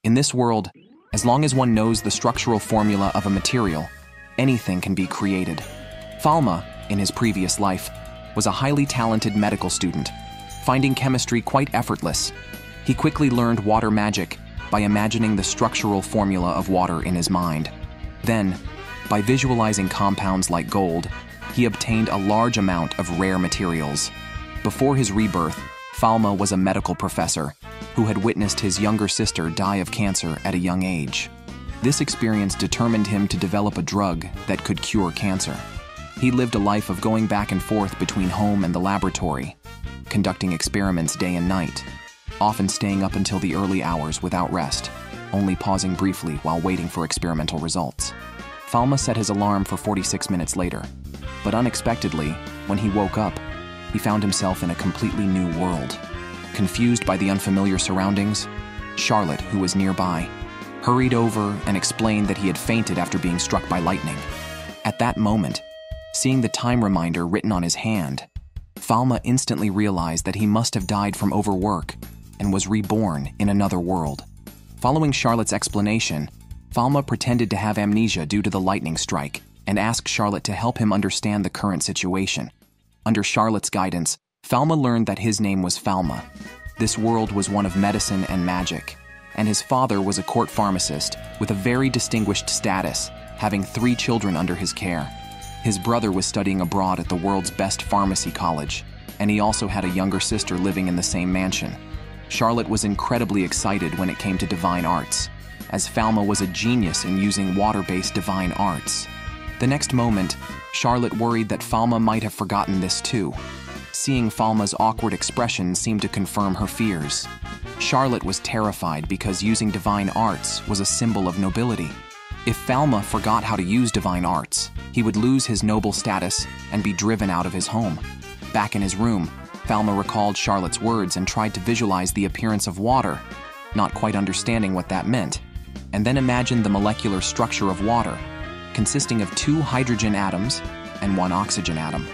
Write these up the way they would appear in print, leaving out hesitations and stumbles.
In this world, as long as one knows the structural formula of a material, anything can be created. Falma, in his previous life, was a highly talented medical student, finding chemistry quite effortless. He quickly learned water magic by imagining the structural formula of water in his mind. Then, by visualizing compounds like gold, he obtained a large amount of rare materials. Before his rebirth, Falma was a medical professor who had witnessed his younger sister die of cancer at a young age. This experience determined him to develop a drug that could cure cancer. He lived a life of going back and forth between home and the laboratory, conducting experiments day and night, often staying up until the early hours without rest, only pausing briefly while waiting for experimental results. Falma set his alarm for 46 minutes later, but unexpectedly, when he woke up, he found himself in a completely new world. Confused by the unfamiliar surroundings, Charlotte, who was nearby, hurried over and explained that he had fainted after being struck by lightning. At that moment, seeing the time reminder written on his hand, Falma instantly realized that he must have died from overwork and was reborn in another world. Following Charlotte's explanation, Falma pretended to have amnesia due to the lightning strike and asked Charlotte to help him understand the current situation. Under Charlotte's guidance, Falma learned that his name was Falma. This world was one of medicine and magic, and his father was a court pharmacist with a very distinguished status, having 3 children under his care. His brother was studying abroad at the world's best pharmacy college, and he also had a younger sister living in the same mansion. Charlotte was incredibly excited when it came to divine arts, as Falma was a genius in using water-based divine arts. The next moment, Charlotte worried that Falma might have forgotten this too. Seeing Falma's awkward expression seemed to confirm her fears. Charlotte was terrified because using divine arts was a symbol of nobility. If Falma forgot how to use divine arts, he would lose his noble status and be driven out of his home. Back in his room, Falma recalled Charlotte's words and tried to visualize the appearance of water, not quite understanding what that meant, and then imagined the molecular structure of water, consisting of 2 hydrogen atoms and 1 oxygen atom.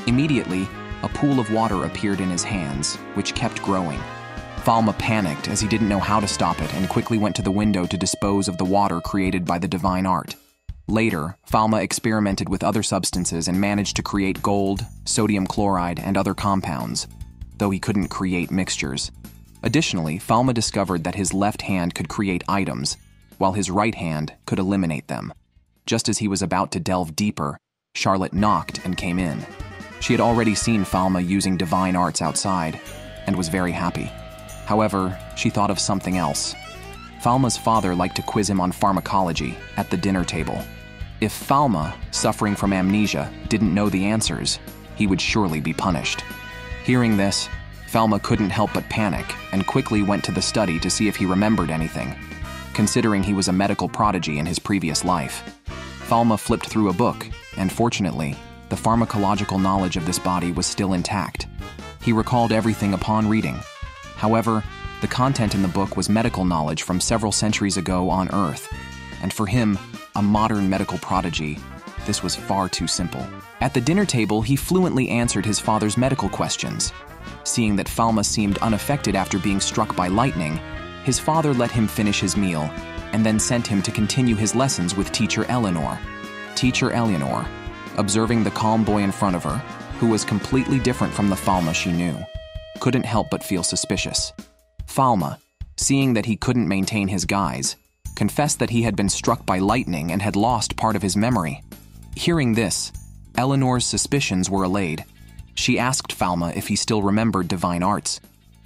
Immediately, a pool of water appeared in his hands, which kept growing. Falma panicked as he didn't know how to stop it and quickly went to the window to dispose of the water created by the divine art. Later, Falma experimented with other substances and managed to create gold, sodium chloride, and other compounds, though he couldn't create mixtures. Additionally, Falma discovered that his left hand could create items, while his right hand could eliminate them. Just as he was about to delve deeper, Charlotte knocked and came in. She had already seen Falma using divine arts outside, and was very happy. However, she thought of something else. Falma's father liked to quiz him on pharmacology at the dinner table. If Falma, suffering from amnesia, didn't know the answers, he would surely be punished. Hearing this, Falma couldn't help but panic and quickly went to the study to see if he remembered anything, considering he was a medical prodigy in his previous life. Falma flipped through a book, and fortunately, the pharmacological knowledge of this body was still intact. He recalled everything upon reading. However, the content in the book was medical knowledge from several centuries ago on Earth, and for him, a modern medical prodigy, this was far too simple. At the dinner table, he fluently answered his father's medical questions. Seeing that Falma seemed unaffected after being struck by lightning, his father let him finish his meal and then sent him to continue his lessons with teacher Eleanor. Teacher Eleanor, observing the calm boy in front of her, who was completely different from the Falma she knew, couldn't help but feel suspicious. Falma, seeing that he couldn't maintain his guise, confessed that he had been struck by lightning and had lost part of his memory. Hearing this, Eleanor's suspicions were allayed. She asked Falma if he still remembered divine arts.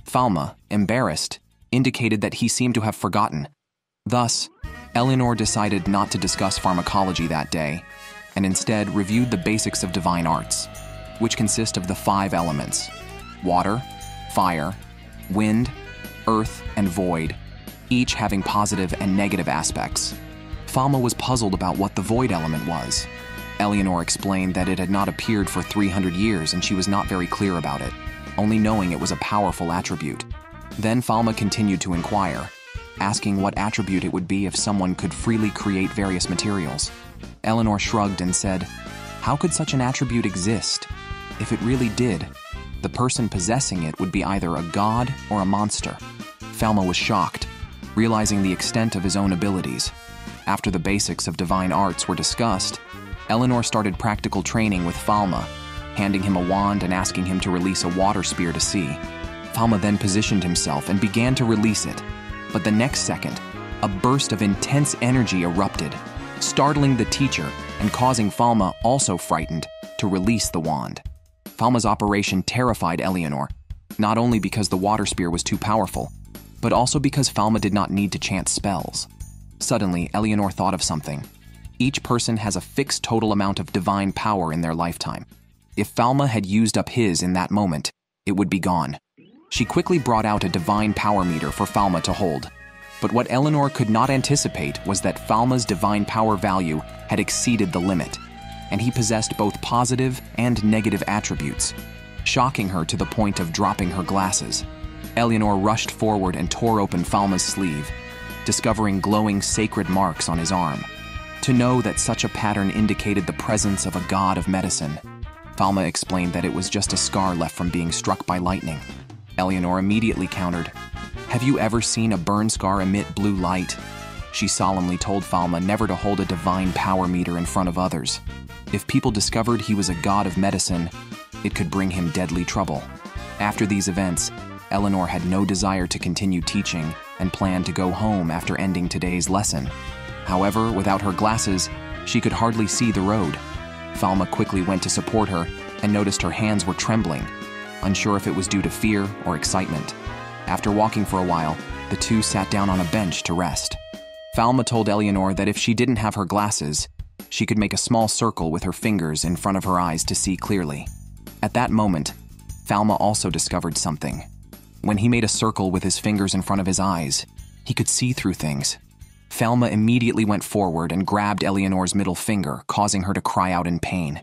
Falma, embarrassed, indicated that he seemed to have forgotten. Thus, Eleanor decided not to discuss pharmacology that day, and instead reviewed the basics of divine arts, which consist of the 5 elements: water, fire, wind, earth, and void, each having positive and negative aspects. Falma was puzzled about what the void element was. Eleanor explained that it had not appeared for 300 years and she was not very clear about it, only knowing it was a powerful attribute. Then Falma continued to inquire, asking what attribute it would be if someone could freely create various materials. Eleanor shrugged and said, "How could such an attribute exist? If it really did, the person possessing it would be either a god or a monster." Falma was shocked. realizing the extent of his own abilities. After the basics of divine arts were discussed, Eleanor started practical training with Falma, handing him a wand and asking him to release a water spear to sea. Falma then positioned himself and began to release it, but the next second, a burst of intense energy erupted, startling the teacher and causing Falma, also frightened, to release the wand. Falma's operation terrified Eleanor, not only because the water spear was too powerful, but also because Falma did not need to chant spells. Suddenly, Eleanor thought of something. Each person has a fixed total amount of divine power in their lifetime. If Falma had used up his in that moment, it would be gone. She quickly brought out a divine power meter for Falma to hold. But what Eleanor could not anticipate was that Falma's divine power value had exceeded the limit, and he possessed both positive and negative attributes, shocking her to the point of dropping her glasses. Eleanor rushed forward and tore open Falma's sleeve, discovering glowing sacred marks on his arm. To know that such a pattern indicated the presence of a god of medicine, Falma explained that it was just a scar left from being struck by lightning. Eleanor immediately countered, "Have you ever seen a burn scar emit blue light?" She solemnly told Falma never to hold a divine power meter in front of others. If people discovered he was a god of medicine, it could bring him deadly trouble. After these events, Eleanor had no desire to continue teaching and planned to go home after ending today's lesson. However, without her glasses, she could hardly see the road. Falma quickly went to support her and noticed her hands were trembling, unsure if it was due to fear or excitement. After walking for a while, the two sat down on a bench to rest. Falma told Eleanor that if she didn't have her glasses, she could make a small circle with her fingers in front of her eyes to see clearly. At that moment, Falma also discovered something. When he made a circle with his fingers in front of his eyes, he could see through things. Falma immediately went forward and grabbed Eleanor's middle finger, causing her to cry out in pain.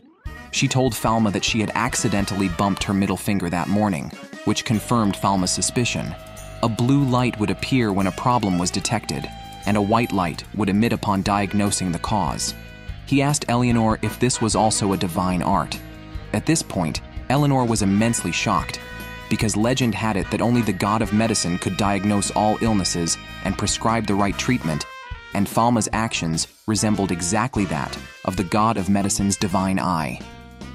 She told Falma that she had accidentally bumped her middle finger that morning, which confirmed Falma's suspicion. A blue light would appear when a problem was detected, and a white light would emit upon diagnosing the cause. He asked Eleanor if this was also a divine art. At this point, Eleanor was immensely shocked, because legend had it that only the god of medicine could diagnose all illnesses and prescribe the right treatment, and Falma's actions resembled exactly that of the god of medicine's divine eye.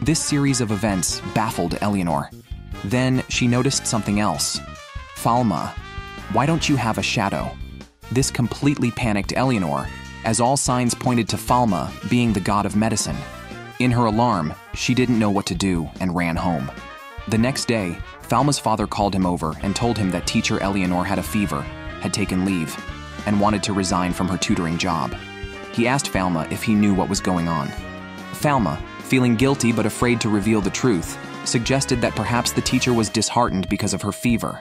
This series of events baffled Eleanor. Then she noticed something else. "Falma, why don't you have a shadow?" This completely panicked Eleanor, as all signs pointed to Falma being the god of medicine. In her alarm, she didn't know what to do and ran home. The next day, Falma's father called him over and told him that teacher Eleanor had a fever, had taken leave, and wanted to resign from her tutoring job. He asked Falma if he knew what was going on. Falma, feeling guilty but afraid to reveal the truth, suggested that perhaps the teacher was disheartened because of her fever.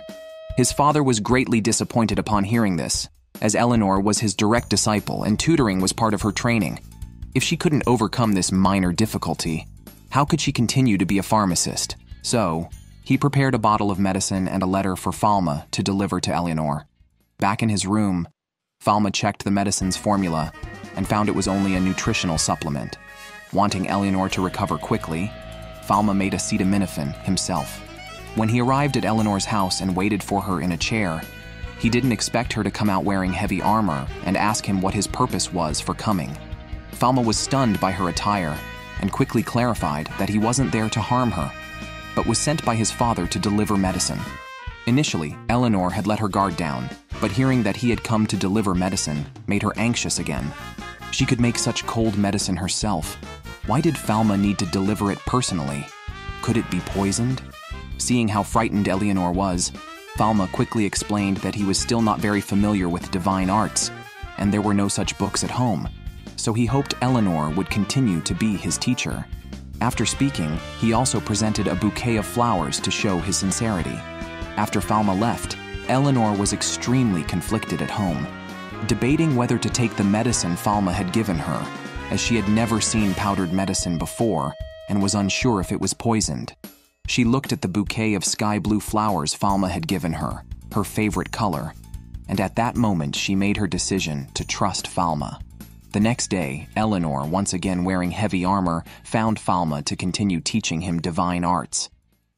His father was greatly disappointed upon hearing this, as Eleanor was his direct disciple and tutoring was part of her training. If she couldn't overcome this minor difficulty, how could she continue to be a pharmacist? So, he prepared a bottle of medicine and a letter for Falma to deliver to Eleanor. Back in his room, Falma checked the medicine's formula and found it was only a nutritional supplement. Wanting Eleanor to recover quickly, Falma made acetaminophen himself. When he arrived at Eleanor's house and waited for her in a chair, he didn't expect her to come out wearing heavy armor and ask him what his purpose was for coming. Falma was stunned by her attire and quickly clarified that he wasn't there to harm her, but was sent by his father to deliver medicine. Initially, Eleanor had let her guard down, but hearing that he had come to deliver medicine made her anxious again. She could make such cold medicine herself. Why did Falma need to deliver it personally? Could it be poisoned? Seeing how frightened Eleanor was, Falma quickly explained that he was still not very familiar with divine arts, and there were no such books at home, so he hoped Eleanor would continue to be his teacher. After speaking, he also presented a bouquet of flowers to show his sincerity. After Falma left, Eleanor was extremely conflicted at home, debating whether to take the medicine Falma had given her, as she had never seen powdered medicine before and was unsure if it was poisoned. She looked at the bouquet of sky blue flowers Falma had given her, her favorite color, and at that moment she made her decision to trust Falma. The next day, Eleanor, once again wearing heavy armor, found Falma to continue teaching him divine arts.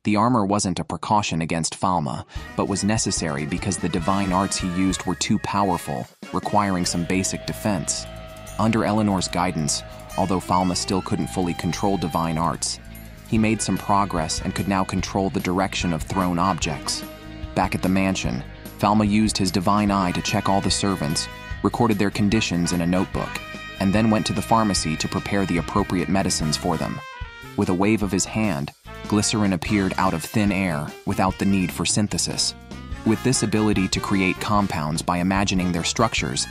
The armor wasn't a precaution against Falma, but was necessary because the divine arts he used were too powerful, requiring some basic defense. Under Eleanor's guidance, although Falma still couldn't fully control divine arts, he made some progress and could now control the direction of thrown objects. Back at the mansion, Falma used his divine eye to check all the servants, recorded their conditions in a notebook, and then went to the pharmacy to prepare the appropriate medicines for them. With a wave of his hand, glycerin appeared out of thin air without the need for synthesis. With this ability to create compounds by imagining their structures,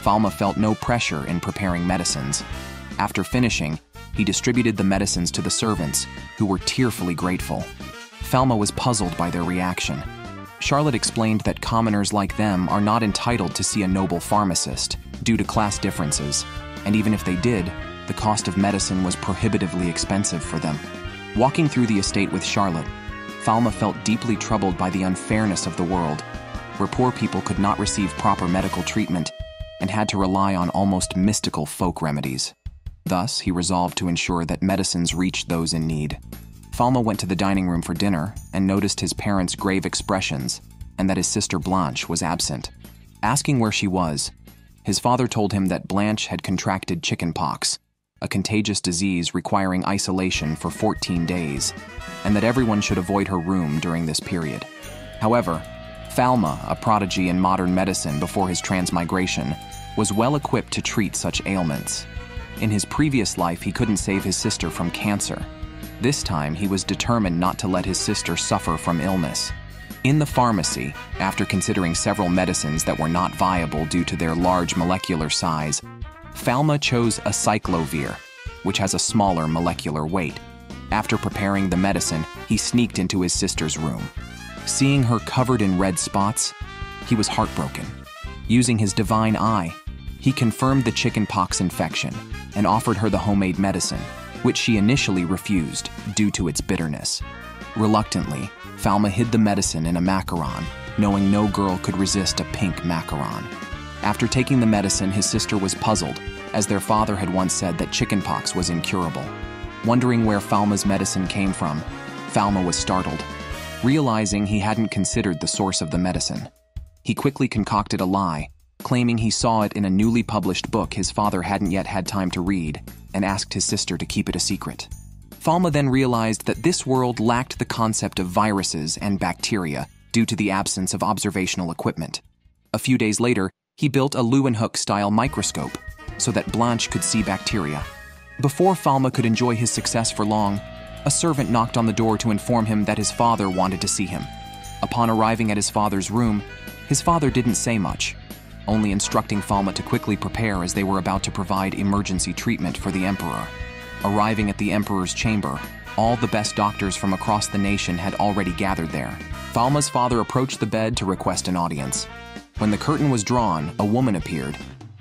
Falma felt no pressure in preparing medicines. After finishing, he distributed the medicines to the servants, who were tearfully grateful. Falma was puzzled by their reaction. Charlotte explained that commoners like them are not entitled to see a noble pharmacist due to class differences, and even if they did, the cost of medicine was prohibitively expensive for them. Walking through the estate with Charlotte, Falma felt deeply troubled by the unfairness of the world, where poor people could not receive proper medical treatment and had to rely on almost mystical folk remedies. Thus, he resolved to ensure that medicines reached those in need. Falma went to the dining room for dinner and noticed his parents' grave expressions and that his sister Blanche was absent. Asking where she was, his father told him that Blanche had contracted chickenpox, a contagious disease requiring isolation for 14 days, and that everyone should avoid her room during this period. However, Falma, a prodigy in modern medicine before his transmigration, was well equipped to treat such ailments. In his previous life, he couldn't save his sister from cancer. This time, he was determined not to let his sister suffer from illness. In the pharmacy, after considering several medicines that were not viable due to their large molecular size, Falma chose acyclovir, which has a smaller molecular weight. After preparing the medicine, he sneaked into his sister's room. Seeing her covered in red spots, he was heartbroken. Using his divine eye, he confirmed the chickenpox infection and offered her the homemade medicine, which she initially refused due to its bitterness. Reluctantly, Falma hid the medicine in a macaron, knowing no girl could resist a pink macaron. After taking the medicine, his sister was puzzled, as their father had once said that chickenpox was incurable. Wondering where Falma's medicine came from, Falma was startled, realizing he hadn't considered the source of the medicine. He quickly concocted a lie, claiming he saw it in a newly published book his father hadn't yet had time to read, and asked his sister to keep it a secret. Falma then realized that this world lacked the concept of viruses and bacteria due to the absence of observational equipment. A few days later, he built a Leeuwenhoek-style microscope so that Blanche could see bacteria. Before Falma could enjoy his success for long, a servant knocked on the door to inform him that his father wanted to see him. Upon arriving at his father's room, his father didn't say much, only instructing Falma to quickly prepare as they were about to provide emergency treatment for the emperor. Arriving at the emperor's chamber, all the best doctors from across the nation had already gathered there. Falma's father approached the bed to request an audience. When the curtain was drawn, a woman appeared.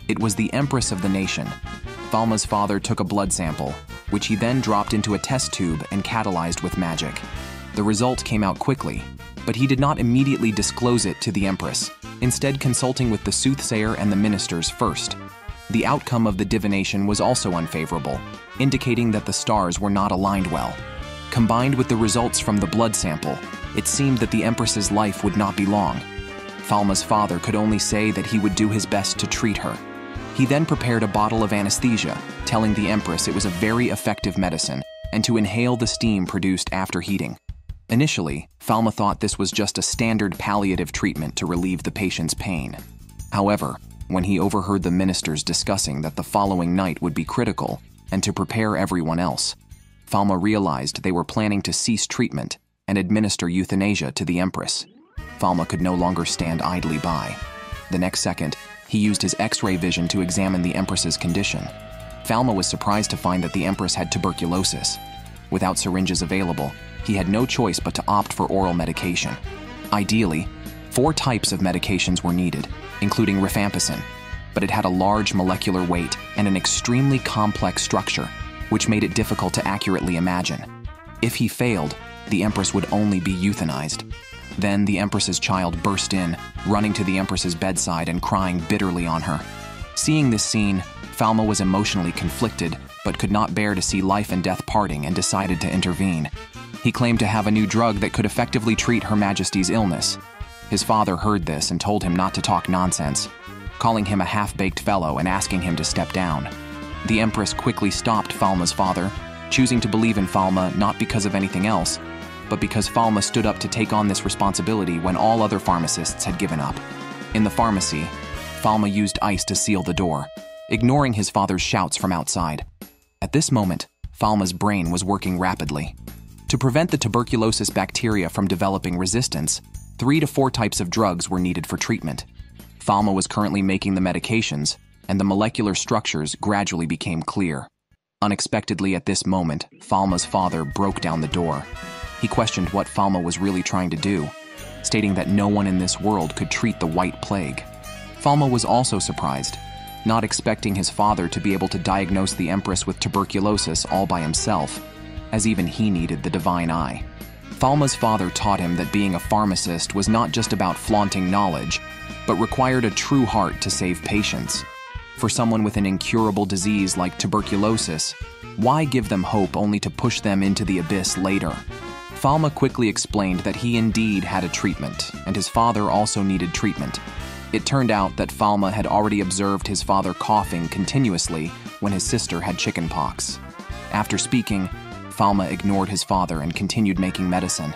It was the empress of the nation. Falma's father took a blood sample, which he then dropped into a test tube and catalyzed with magic. The result came out quickly, but he did not immediately disclose it to the empress, instead consulting with the soothsayer and the ministers first. The outcome of the divination was also unfavorable, indicating that the stars were not aligned well. Combined with the results from the blood sample, it seemed that the empress's life would not be long. Falma's father could only say that he would do his best to treat her. He then prepared a bottle of anesthesia, telling the empress it was a very effective medicine and to inhale the steam produced after heating. Initially, Falma thought this was just a standard palliative treatment to relieve the patient's pain. However, when he overheard the ministers discussing that the following night would be critical and to prepare everyone else, Falma realized they were planning to cease treatment and administer euthanasia to the empress. Falma could no longer stand idly by. The next second, he used his X-ray vision to examine the empress's condition. Falma was surprised to find that the empress had tuberculosis. Without syringes available, he had no choice but to opt for oral medication. Ideally, 4 types of medications were needed, including rifampicin, but it had a large molecular weight and an extremely complex structure, which made it difficult to accurately imagine. If he failed, the empress would only be euthanized. Then the empress's child burst in, running to the empress's bedside and crying bitterly on her. Seeing this scene, Falma was emotionally conflicted, but could not bear to see life and death parting and decided to intervene. He claimed to have a new drug that could effectively treat Her Majesty's illness. His father heard this and told him not to talk nonsense, calling him a half-baked fellow and asking him to step down. The Empress quickly stopped Falma's father, choosing to believe in Falma not because of anything else, but because Falma stood up to take on this responsibility when all other pharmacists had given up. In the pharmacy, Falma used ice to seal the door, ignoring his father's shouts from outside. At this moment, Falma's brain was working rapidly. To prevent the tuberculosis bacteria from developing resistance, 3 to 4 types of drugs were needed for treatment. Falma was currently making the medications, and the molecular structures gradually became clear. Unexpectedly at this moment, Falma's father broke down the door. He questioned what Falma was really trying to do, stating that no one in this world could treat the White Plague. Falma was also surprised, not expecting his father to be able to diagnose the Empress with tuberculosis all by himself, as even he needed the divine eye. Falma's father taught him that being a pharmacist was not just about flaunting knowledge, but required a true heart to save patients. For someone with an incurable disease like tuberculosis, why give them hope only to push them into the abyss later? Falma quickly explained that he indeed had a treatment, and his father also needed treatment. It turned out that Falma had already observed his father coughing continuously when his sister had chickenpox. After speaking, Falma ignored his father and continued making medicine.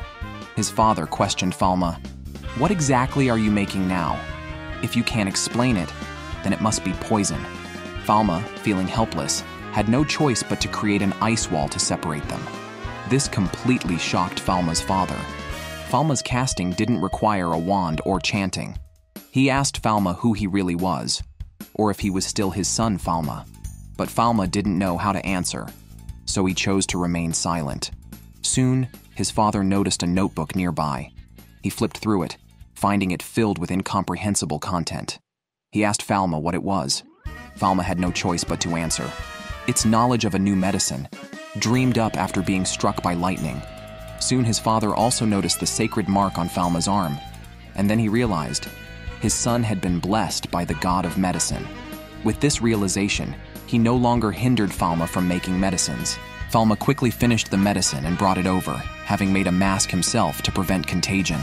His father questioned Falma, "What exactly are you making now? If you can't explain it, then it must be poison." Falma, feeling helpless, had no choice but to create an ice wall to separate them. This completely shocked Falma's father. Falma's casting didn't require a wand or chanting. He asked Falma who he really was, or if he was still his son Falma, but Falma didn't know how to answer, so he chose to remain silent. Soon, his father noticed a notebook nearby. He flipped through it, finding it filled with incomprehensible content. He asked Falma what it was. Falma had no choice but to answer. It's knowledge of a new medicine, dreamed up after being struck by lightning. Soon his father also noticed the sacred mark on Falma's arm, and then he realized his son had been blessed by the god of medicine. With this realization, he no longer hindered Falma from making medicines. Falma quickly finished the medicine and brought it over, having made a mask himself to prevent contagion.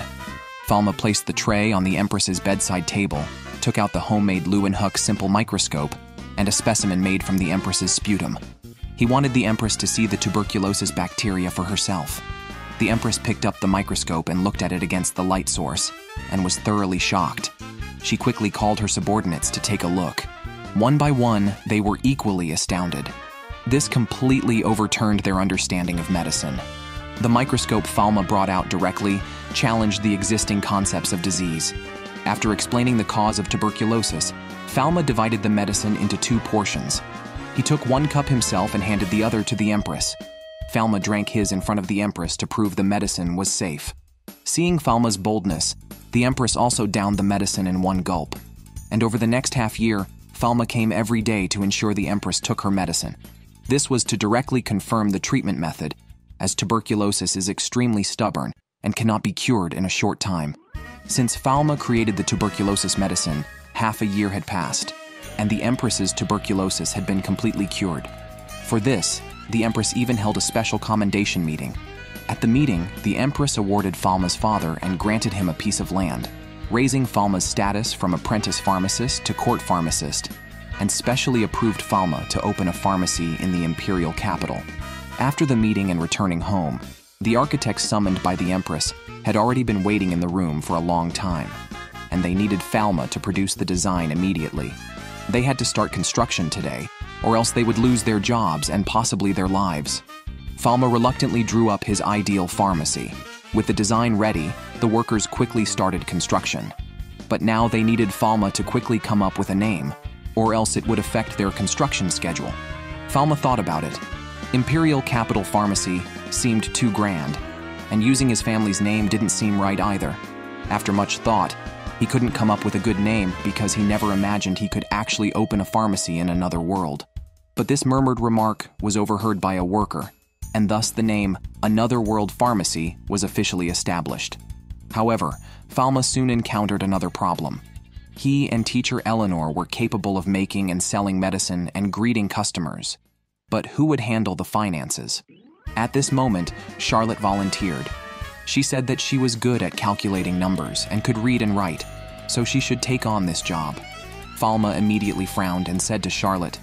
Falma placed the tray on the Empress's bedside table, took out the homemade Leeuwenhoek simple microscope, and a specimen made from the Empress's sputum. He wanted the Empress to see the tuberculosis bacteria for herself. The Empress picked up the microscope and looked at it against the light source, and was thoroughly shocked. She quickly called her subordinates to take a look. One by one, they were equally astounded. This completely overturned their understanding of medicine. The microscope Falma brought out directly challenged the existing concepts of disease. After explaining the cause of tuberculosis, Falma divided the medicine into 2 portions. He took 1 cup himself and handed the other to the Empress. Falma drank his in front of the Empress to prove the medicine was safe. Seeing Falma's boldness, the Empress also downed the medicine in 1 gulp. And over the next half-year, Falma came every day to ensure the Empress took her medicine. This was to directly confirm the treatment method, as tuberculosis is extremely stubborn and cannot be cured in a short time. Since Falma created the tuberculosis medicine, half a year had passed, and the Empress's tuberculosis had been completely cured. For this, the Empress even held a special commendation meeting. At the meeting, the Empress awarded Falma's father and granted him a piece of land, raising Falma's status from apprentice pharmacist to court pharmacist, and specially approved Falma to open a pharmacy in the imperial capital. After the meeting and returning home, the architects summoned by the Empress had already been waiting in the room for a long time, and they needed Falma to produce the design immediately. They had to start construction today, or else they would lose their jobs and possibly their lives. Falma reluctantly drew up his ideal pharmacy. With the design ready, the workers quickly started construction. But now they needed Falma to quickly come up with a name, or else it would affect their construction schedule. Falma thought about it. Imperial Capital Pharmacy seemed too grand, and using his family's name didn't seem right either. After much thought, he couldn't come up with a good name because he never imagined he could actually open a pharmacy in another world. But this murmured remark was overheard by a worker, and thus the name Another World Pharmacy was officially established. However, Falma soon encountered another problem. He and teacher Eleanor were capable of making and selling medicine and greeting customers. But who would handle the finances? At this moment, Charlotte volunteered. She said that she was good at calculating numbers and could read and write, so she should take on this job. Falma immediately frowned and said to Charlotte,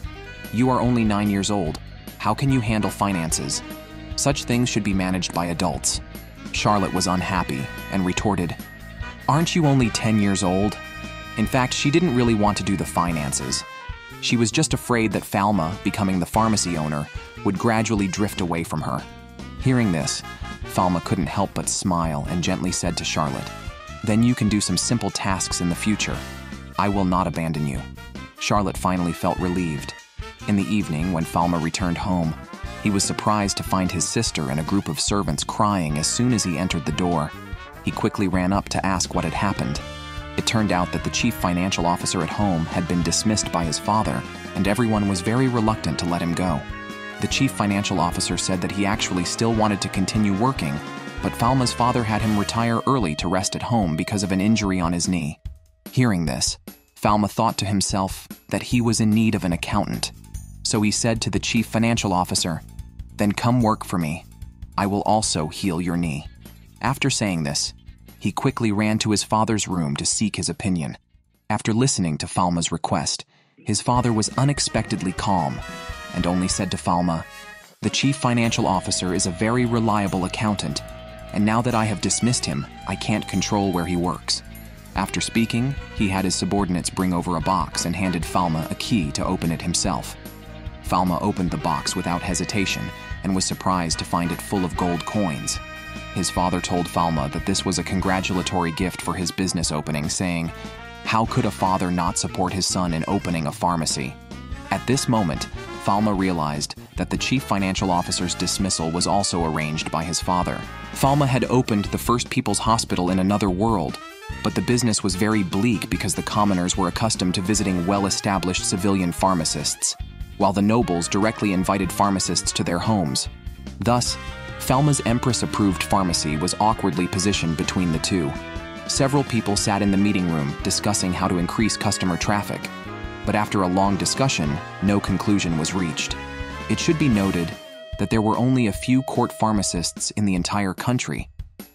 "You are only 9 years old. How can you handle finances? Such things should be managed by adults." Charlotte was unhappy and retorted, "Aren't you only 10 years old?" In fact, she didn't really want to do the finances. She was just afraid that Falma, becoming the pharmacy owner, would gradually drift away from her. Hearing this, Falma couldn't help but smile and gently said to Charlotte, "Then you can do some simple tasks in the future. I will not abandon you." Charlotte finally felt relieved. In the evening, when Falma returned home, he was surprised to find his sister and a group of servants crying as soon as he entered the door. He quickly ran up to ask what had happened. It turned out that the chief financial officer at home had been dismissed by his father, and everyone was very reluctant to let him go. The chief financial officer said that he actually still wanted to continue working, but Falma's father had him retire early to rest at home because of an injury on his knee. Hearing this, Falma thought to himself that he was in need of an accountant. So he said to the chief financial officer, "Then come work for me. I will also heal your knee." After saying this, he quickly ran to his father's room to seek his opinion. After listening to Falma's request, his father was unexpectedly calm and only said to Falma, "The chief financial officer is a very reliable accountant, and now that I have dismissed him, I can't control where he works." After speaking, he had his subordinates bring over a box and handed Falma a key to open it himself. Falma opened the box without hesitation and was surprised to find it full of gold coins. His father told Falma that this was a congratulatory gift for his business opening, saying, "How could a father not support his son in opening a pharmacy?" At this moment, Falma realized that the chief financial officer's dismissal was also arranged by his father. Falma had opened the First People's Hospital in another world, but the business was very bleak because the commoners were accustomed to visiting well-established civilian pharmacists, while the nobles directly invited pharmacists to their homes. Thus, Falma's Empress-approved pharmacy was awkwardly positioned between the two. Several people sat in the meeting room discussing how to increase customer traffic, but after a long discussion, no conclusion was reached. It should be noted that there were only a few court pharmacists in the entire country,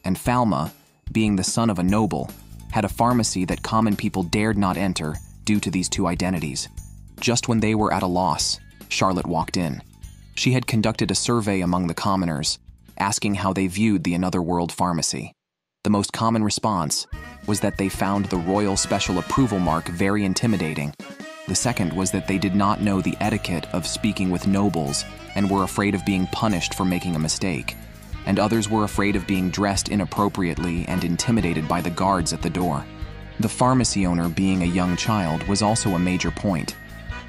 and Falma, being the son of a noble, had a pharmacy that common people dared not enter due to these two identities. Just when they were at a loss, Charlotte walked in. She had conducted a survey among the commoners, asking how they viewed the Another World pharmacy. The most common response was that they found the Royal Special Approval Mark very intimidating. The second was that they did not know the etiquette of speaking with nobles and were afraid of being punished for making a mistake. And others were afraid of being dressed inappropriately and intimidated by the guards at the door. The pharmacy owner being a young child was also a major point.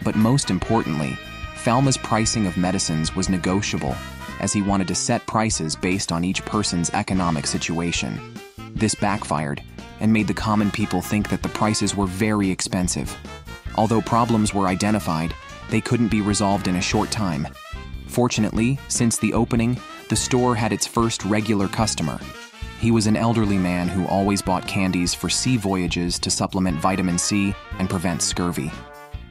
But most importantly, Falma's pricing of medicines was negotiable, as he wanted to set prices based on each person's economic situation. This backfired and made the common people think that the prices were very expensive. Although problems were identified, they couldn't be resolved in a short time. Fortunately, since the opening, the store had its first regular customer. He was an elderly man who always bought candies for sea voyages to supplement vitamin C and prevent scurvy.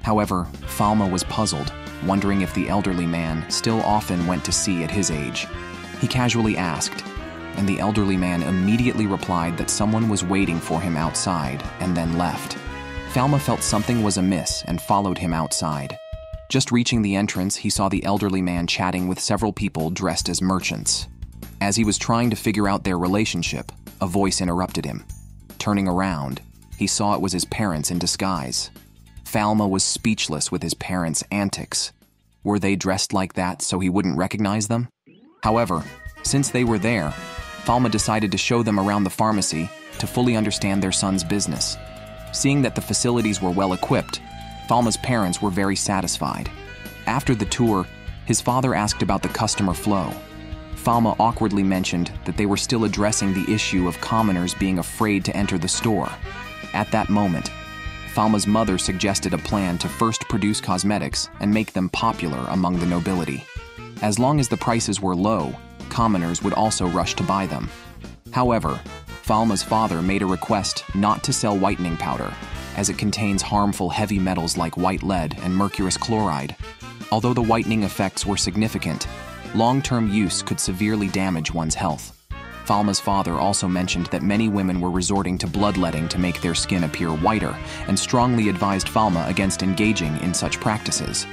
However, Falma was puzzled, wondering if the elderly man still often went to sea at his age. He casually asked, and the elderly man immediately replied that someone was waiting for him outside and then left. Falma felt something was amiss and followed him outside. Just reaching the entrance, he saw the elderly man chatting with several people dressed as merchants. As he was trying to figure out their relationship, a voice interrupted him. Turning around, he saw it was his parents in disguise. Falma was speechless with his parents' antics. Were they dressed like that so he wouldn't recognize them? However, since they were there, Falma decided to show them around the pharmacy to fully understand their son's business. Seeing that the facilities were well equipped, Falma's parents were very satisfied. After the tour, his father asked about the customer flow. Falma awkwardly mentioned that they were still addressing the issue of commoners being afraid to enter the store. At that moment, Falma's mother suggested a plan to first produce cosmetics and make them popular among the nobility. As long as the prices were low, commoners would also rush to buy them. However, Falma's father made a request not to sell whitening powder, as it contains harmful heavy metals like white lead and mercurous chloride. Although the whitening effects were significant, long-term use could severely damage one's health. Falma's father also mentioned that many women were resorting to bloodletting to make their skin appear whiter, and strongly advised Falma against engaging in such practices.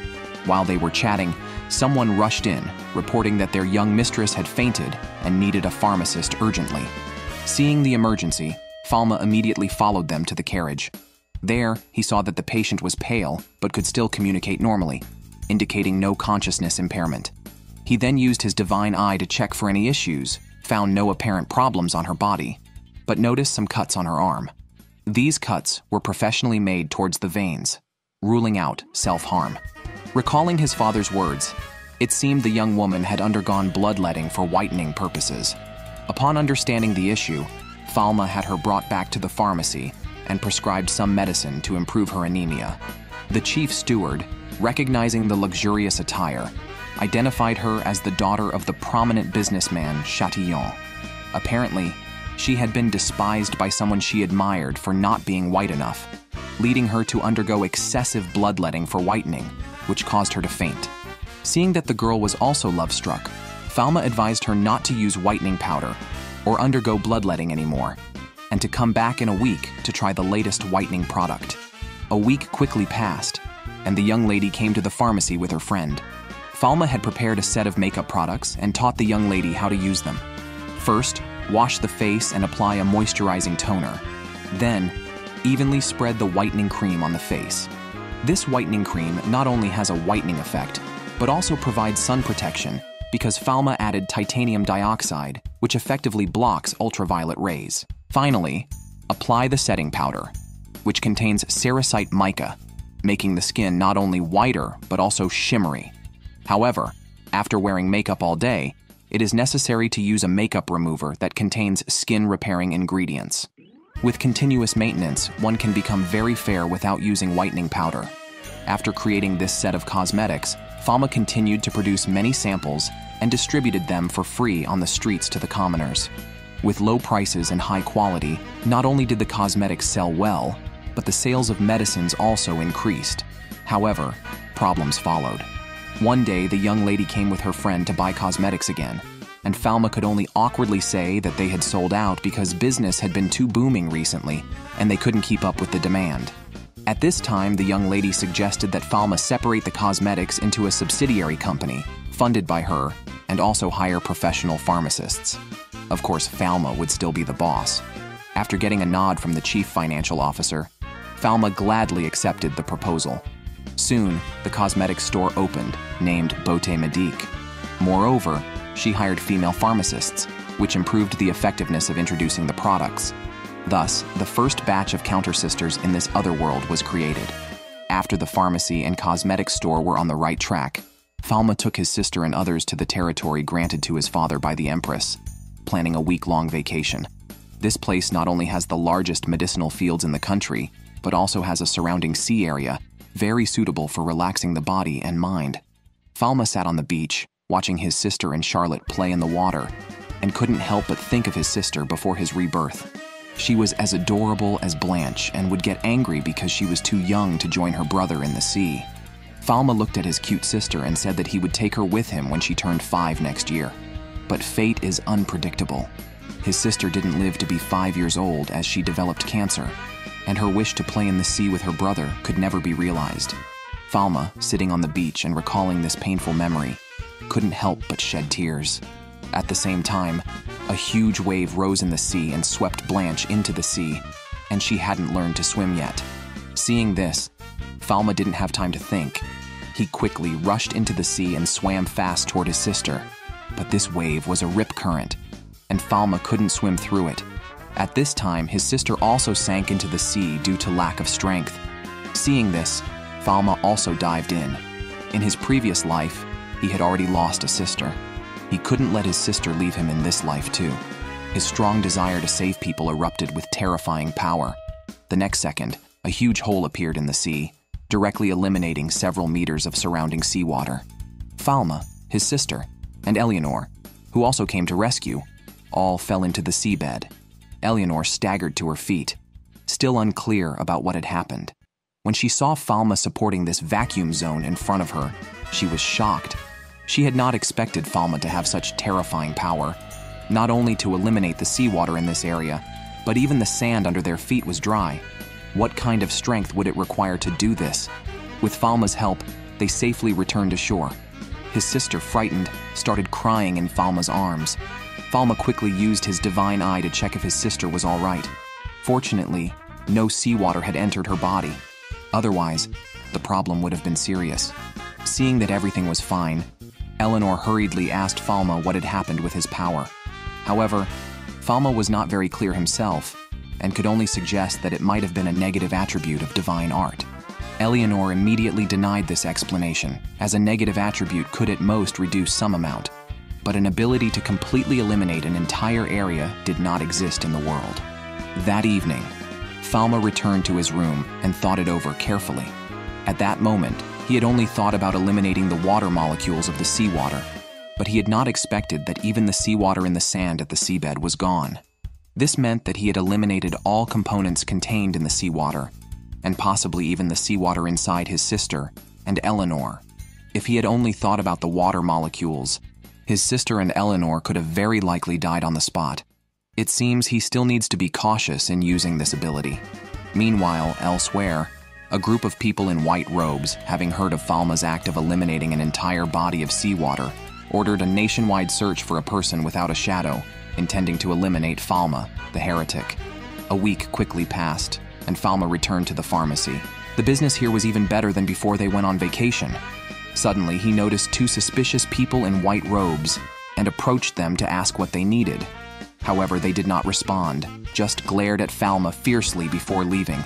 While they were chatting, someone rushed in, reporting that their young mistress had fainted and needed a pharmacist urgently. Seeing the emergency, Falma immediately followed them to the carriage. There, he saw that the patient was pale but could still communicate normally, indicating no consciousness impairment. He then used his divine eye to check for any issues, found no apparent problems on her body, but noticed some cuts on her arm. These cuts were professionally made towards the veins, ruling out self-harm. Recalling his father's words, it seemed the young woman had undergone bloodletting for whitening purposes. Upon understanding the issue, Falma had her brought back to the pharmacy and prescribed some medicine to improve her anemia. The chief steward, recognizing the luxurious attire, identified her as the daughter of the prominent businessman Chatillon. Apparently, she had been despised by someone she admired for not being white enough, leading her to undergo excessive bloodletting for whitening, which caused her to faint. Seeing that the girl was also love-struck, Falma advised her not to use whitening powder or undergo bloodletting anymore, and to come back in a week to try the latest whitening product. A week quickly passed, and the young lady came to the pharmacy with her friend. Falma had prepared a set of makeup products and taught the young lady how to use them. First, wash the face and apply a moisturizing toner. Then, evenly spread the whitening cream on the face. This whitening cream not only has a whitening effect, but also provides sun protection because Falma added titanium dioxide, which effectively blocks ultraviolet rays. Finally, apply the setting powder, which contains cerussite mica, making the skin not only whiter but also shimmery. However, after wearing makeup all day, it is necessary to use a makeup remover that contains skin-repairing ingredients. With continuous maintenance, one can become very fair without using whitening powder. After creating this set of cosmetics, Falma continued to produce many samples and distributed them for free on the streets to the commoners. With low prices and high quality, not only did the cosmetics sell well, but the sales of medicines also increased. However, problems followed. One day, the young lady came with her friend to buy cosmetics again, and Falma could only awkwardly say that they had sold out because business had been too booming recently, and they couldn't keep up with the demand. At this time, the young lady suggested that Falma separate the cosmetics into a subsidiary company, funded by her, and also hire professional pharmacists. Of course, Falma would still be the boss. After getting a nod from the chief financial officer, Falma gladly accepted the proposal. Soon, the cosmetics store opened, named Beauté Medique. Moreover, she hired female pharmacists, which improved the effectiveness of introducing the products. Thus, the first batch of counter-sisters in this other world was created. After the pharmacy and cosmetics store were on the right track, Falma took his sister and others to the territory granted to his father by the Empress, planning a week-long vacation. This place not only has the largest medicinal fields in the country, but also has a surrounding sea area, very suitable for relaxing the body and mind. Falma sat on the beach, watching his sister and Charlotte play in the water, and couldn't help but think of his sister before his rebirth. She was as adorable as Blanche and would get angry because she was too young to join her brother in the sea. Falma looked at his cute sister and said that he would take her with him when she turned 5 next year. But fate is unpredictable. His sister didn't live to be 5 years old as she developed cancer, and her wish to play in the sea with her brother could never be realized. Falma, sitting on the beach and recalling this painful memory, couldn't help but shed tears. At the same time, a huge wave rose in the sea and swept Blanche into the sea, and she hadn't learned to swim yet. Seeing this, Falma didn't have time to think. He quickly rushed into the sea and swam fast toward his sister. But this wave was a rip current, and Falma couldn't swim through it. At this time, his sister also sank into the sea due to lack of strength. Seeing this, Falma also dived in. In his previous life, he had already lost a sister. He couldn't let his sister leave him in this life too. His strong desire to save people erupted with terrifying power. The next second, a huge hole appeared in the sea, directly eliminating several meters of surrounding seawater. Falma, his sister, and Eleanor, who also came to rescue, all fell into the seabed. Eleanor staggered to her feet. still unclear about what had happened. When she saw Falma supporting this vacuum zone in front of her, she was shocked. She had not expected Falma to have such terrifying power, not only to eliminate the seawater in this area, but even the sand under their feet was dry. What kind of strength would it require to do this? With Falma's help, they safely returned to shore. His sister, frightened, started crying in Falma's arms. Falma quickly used his divine eye to check if his sister was all right. Fortunately, no seawater had entered her body. Otherwise, the problem would have been serious. Seeing that everything was fine, Eleanor hurriedly asked Falma what had happened with his power. However, Falma was not very clear himself and could only suggest that it might have been a negative attribute of divine art. Eleanor immediately denied this explanation, as a negative attribute could at most reduce some amount, but an ability to completely eliminate an entire area did not exist in the world. That evening, Falma returned to his room and thought it over carefully. At that moment, he had only thought about eliminating the water molecules of the seawater, but he had not expected that even the seawater in the sand at the seabed was gone. This meant that he had eliminated all components contained in the seawater, and possibly even the seawater inside his sister and Eleanor. If he had only thought about the water molecules, his sister and Eleanor could have very likely died on the spot. It seems he still needs to be cautious in using this ability. Meanwhile, elsewhere, a group of people in white robes, having heard of Falma's act of eliminating an entire body of seawater, ordered a nationwide search for a person without a shadow, intending to eliminate Falma, the heretic. A week quickly passed, and Falma returned to the pharmacy. The business here was even better than before they went on vacation. Suddenly, he noticed two suspicious people in white robes and approached them to ask what they needed. However, they did not respond, just glared at Falma fiercely before leaving.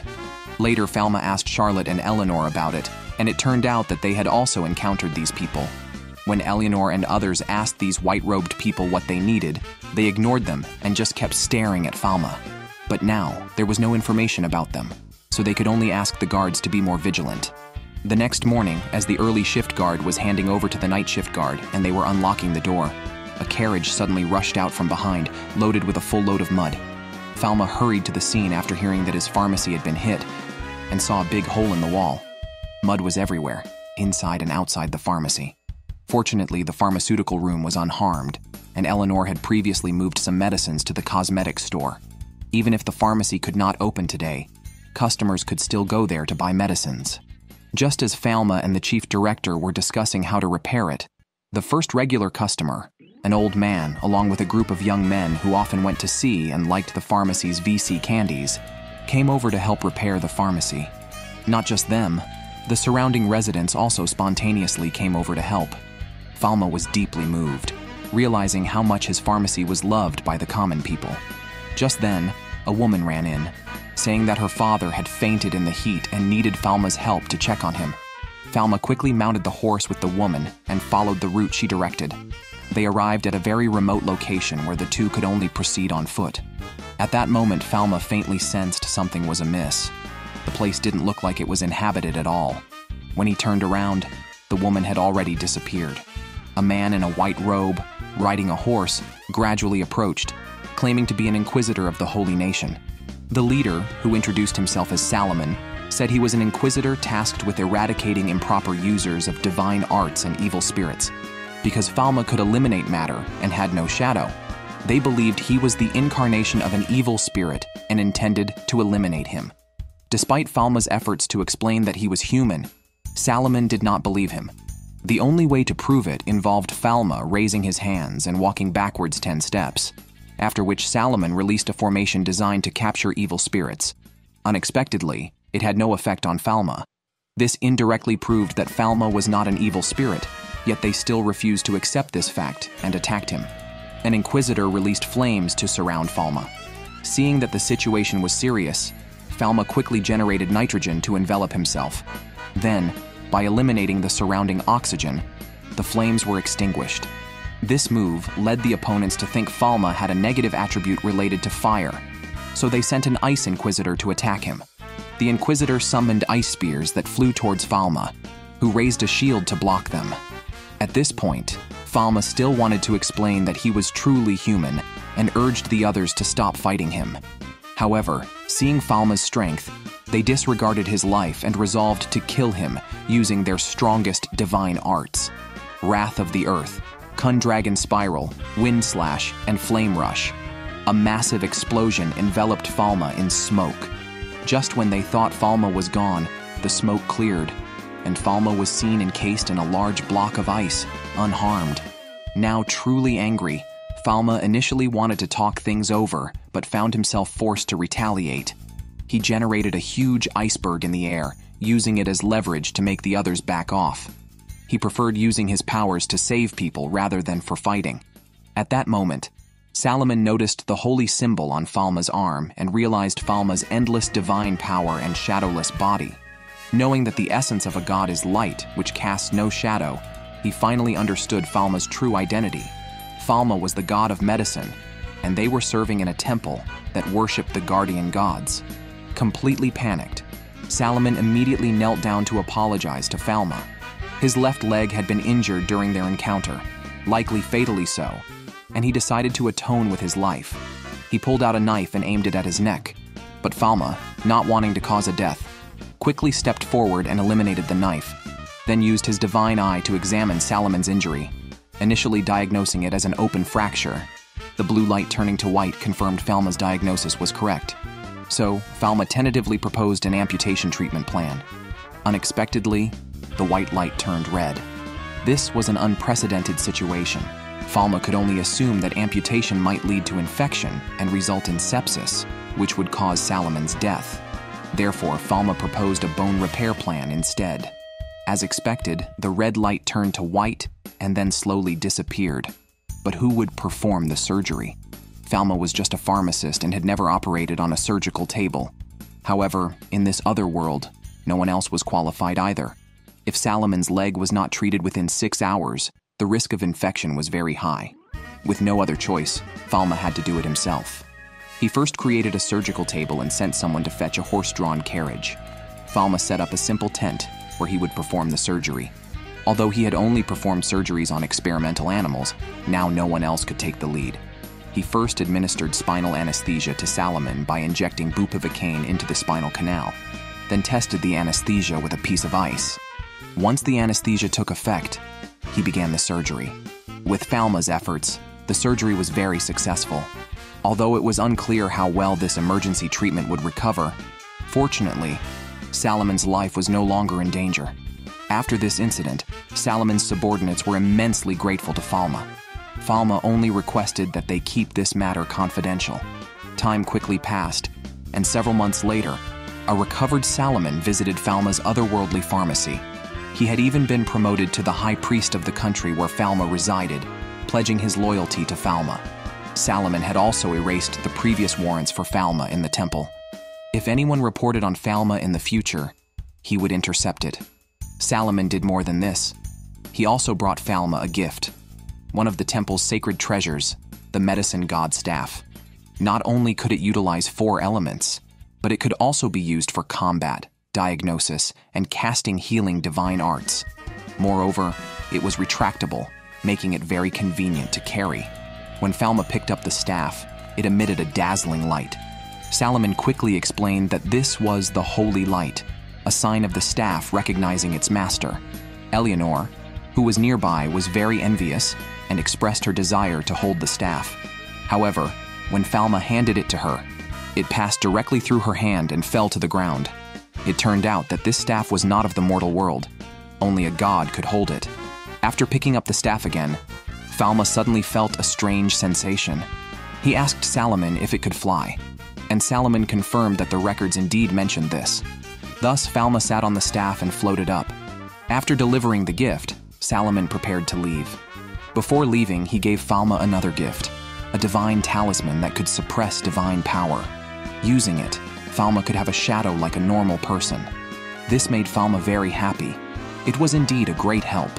Later, Falma asked Charlotte and Eleanor about it, and it turned out that they had also encountered these people. When Eleanor and others asked these white-robed people what they needed, they ignored them and just kept staring at Falma. But now, there was no information about them, so they could only ask the guards to be more vigilant. The next morning, as the early shift guard was handing over to the night shift guard and they were unlocking the door, a carriage suddenly rushed out from behind, loaded with a full load of mud. Falma hurried to the scene after hearing that his pharmacy had been hit, and saw a big hole in the wall. Mud was everywhere, inside and outside the pharmacy. Fortunately, the pharmaceutical room was unharmed, and Eleanor had previously moved some medicines to the cosmetics store. Even if the pharmacy could not open today, customers could still go there to buy medicines. Just as Falma and the chief director were discussing how to repair it, the first regular customer, an old man along with a group of young men who often went to see and liked the pharmacy's VC candies, came over to help repair the pharmacy. Not just them, the surrounding residents also spontaneously came over to help. Falma was deeply moved, realizing how much his pharmacy was loved by the common people. Just then, a woman ran in, saying that her father had fainted in the heat and needed Falma's help to check on him. Falma quickly mounted the horse with the woman and followed the route she directed. They arrived at a very remote location where the two could only proceed on foot. At that moment, Falma faintly sensed something was amiss. The place didn't look like it was inhabited at all. When he turned around, the woman had already disappeared. A man in a white robe, riding a horse, gradually approached, claiming to be an inquisitor of the Holy Nation. The leader, who introduced himself as Salomon, said he was an inquisitor tasked with eradicating improper users of divine arts and evil spirits. Because Falma could eliminate matter and had no shadow, they believed he was the incarnation of an evil spirit and intended to eliminate him. Despite Falma's efforts to explain that he was human, Salomon did not believe him. The only way to prove it involved Falma raising his hands and walking backwards 10 steps, after which Salomon released a formation designed to capture evil spirits. Unexpectedly, it had no effect on Falma. This indirectly proved that Falma was not an evil spirit, yet they still refused to accept this fact and attacked him. An inquisitor released flames to surround Falma. Seeing that the situation was serious, Falma quickly generated nitrogen to envelop himself. Then, by eliminating the surrounding oxygen, the flames were extinguished. This move led the opponents to think Falma had a negative attribute related to fire, so they sent an ice inquisitor to attack him. The inquisitor summoned ice spears that flew towards Falma, who raised a shield to block them. At this point, Falma still wanted to explain that he was truly human and urged the others to stop fighting him. However, seeing Falma's strength, they disregarded his life and resolved to kill him using their strongest divine arts: Wrath of the Earth, Kundragon Spiral, Wind Slash, and Flame Rush. A massive explosion enveloped Falma in smoke. Just when they thought Falma was gone, the smoke cleared, and Falma was seen encased in a large block of ice, unharmed. Now truly angry, Falma initially wanted to talk things over, but found himself forced to retaliate. He generated a huge iceberg in the air, using it as leverage to make the others back off. He preferred using his powers to save people rather than for fighting. At that moment, Salomon noticed the holy symbol on Falma's arm and realized Falma's endless divine power and shadowless body. Knowing that the essence of a god is light, which casts no shadow, he finally understood Falma's true identity. Falma was the god of medicine, and they were serving in a temple that worshipped the guardian gods. Completely panicked, Salomon immediately knelt down to apologize to Falma. His left leg had been injured during their encounter, likely fatally so, and he decided to atone with his life. He pulled out a knife and aimed it at his neck, but Falma, not wanting to cause a death, quickly stepped forward and eliminated the knife, then used his divine eye to examine Salomon's injury, initially diagnosing it as an open fracture. The blue light turning to white confirmed Falma's diagnosis was correct. So, Falma tentatively proposed an amputation treatment plan. Unexpectedly, the white light turned red. This was an unprecedented situation. Falma could only assume that amputation might lead to infection and result in sepsis, which would cause Salomon's death. Therefore, Falma proposed a bone repair plan instead. As expected, the red light turned to white and then slowly disappeared. But who would perform the surgery? Falma was just a pharmacist and had never operated on a surgical table. However, in this other world, no one else was qualified either. If Salomon's leg was not treated within 6 hours, the risk of infection was very high. With no other choice, Falma had to do it himself. He first created a surgical table and sent someone to fetch a horse-drawn carriage. Falma set up a simple tent where he would perform the surgery. Although he had only performed surgeries on experimental animals, now no one else could take the lead. He first administered spinal anesthesia to Salomon by injecting bupivacaine into the spinal canal, then tested the anesthesia with a piece of ice. Once the anesthesia took effect, he began the surgery. With Falma's efforts, the surgery was very successful. Although it was unclear how well this emergency treatment would recover, fortunately, Salomon's life was no longer in danger. After this incident, Salomon's subordinates were immensely grateful to Falma. Falma only requested that they keep this matter confidential. Time quickly passed, and several months later, a recovered Salomon visited Falma's otherworldly pharmacy. He had even been promoted to the high priest of the country where Falma resided, pledging his loyalty to Falma. Salomon had also erased the previous warrants for Falma in the temple. If anyone reported on Falma in the future, he would intercept it. Salomon did more than this. He also brought Falma a gift, one of the temple's sacred treasures, the medicine god staff. Not only could it utilize 4 elements, but it could also be used for combat, diagnosis, and casting healing divine arts. Moreover, it was retractable, making it very convenient to carry. When Falma picked up the staff, it emitted a dazzling light. Salomon quickly explained that this was the holy light, a sign of the staff recognizing its master. Eleanor, who was nearby, was very envious and expressed her desire to hold the staff. However, when Falma handed it to her, it passed directly through her hand and fell to the ground. It turned out that this staff was not of the mortal world. Only a god could hold it. After picking up the staff again, Falma suddenly felt a strange sensation. He asked Salomon if it could fly, and Salomon confirmed that the records indeed mentioned this. Thus, Falma sat on the staff and floated up. After delivering the gift, Salomon prepared to leave. Before leaving, he gave Falma another gift, a divine talisman that could suppress divine power. Using it, Falma could have a shadow like a normal person. This made Falma very happy. It was indeed a great help.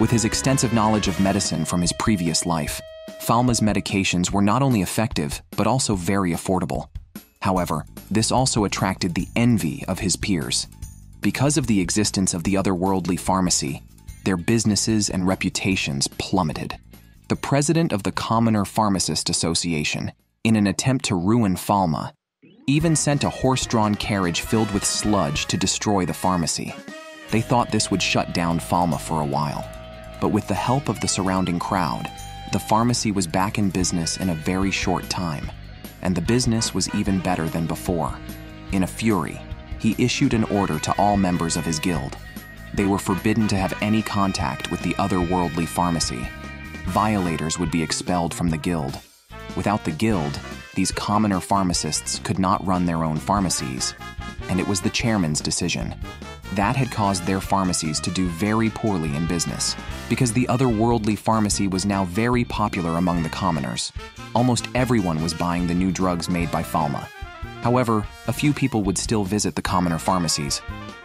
With his extensive knowledge of medicine from his previous life, Falma's medications were not only effective, but also very affordable. However, this also attracted the envy of his peers. Because of the existence of the otherworldly pharmacy, their businesses and reputations plummeted. The president of the Commoner Pharmacist Association, in an attempt to ruin Falma, even sent a horse-drawn carriage filled with sludge to destroy the pharmacy. They thought this would shut down Falma for a while, but with the help of the surrounding crowd, the pharmacy was back in business in a very short time, and the business was even better than before. In a fury, he issued an order to all members of his guild. They were forbidden to have any contact with the otherworldly pharmacy. Violators would be expelled from the guild. Without the guild, these commoner pharmacists could not run their own pharmacies, and it was the chairman's decision. That had caused their pharmacies to do very poorly in business, because the otherworldly pharmacy was now very popular among the commoners. Almost everyone was buying the new drugs made by Falma. However, a few people would still visit the commoner pharmacies,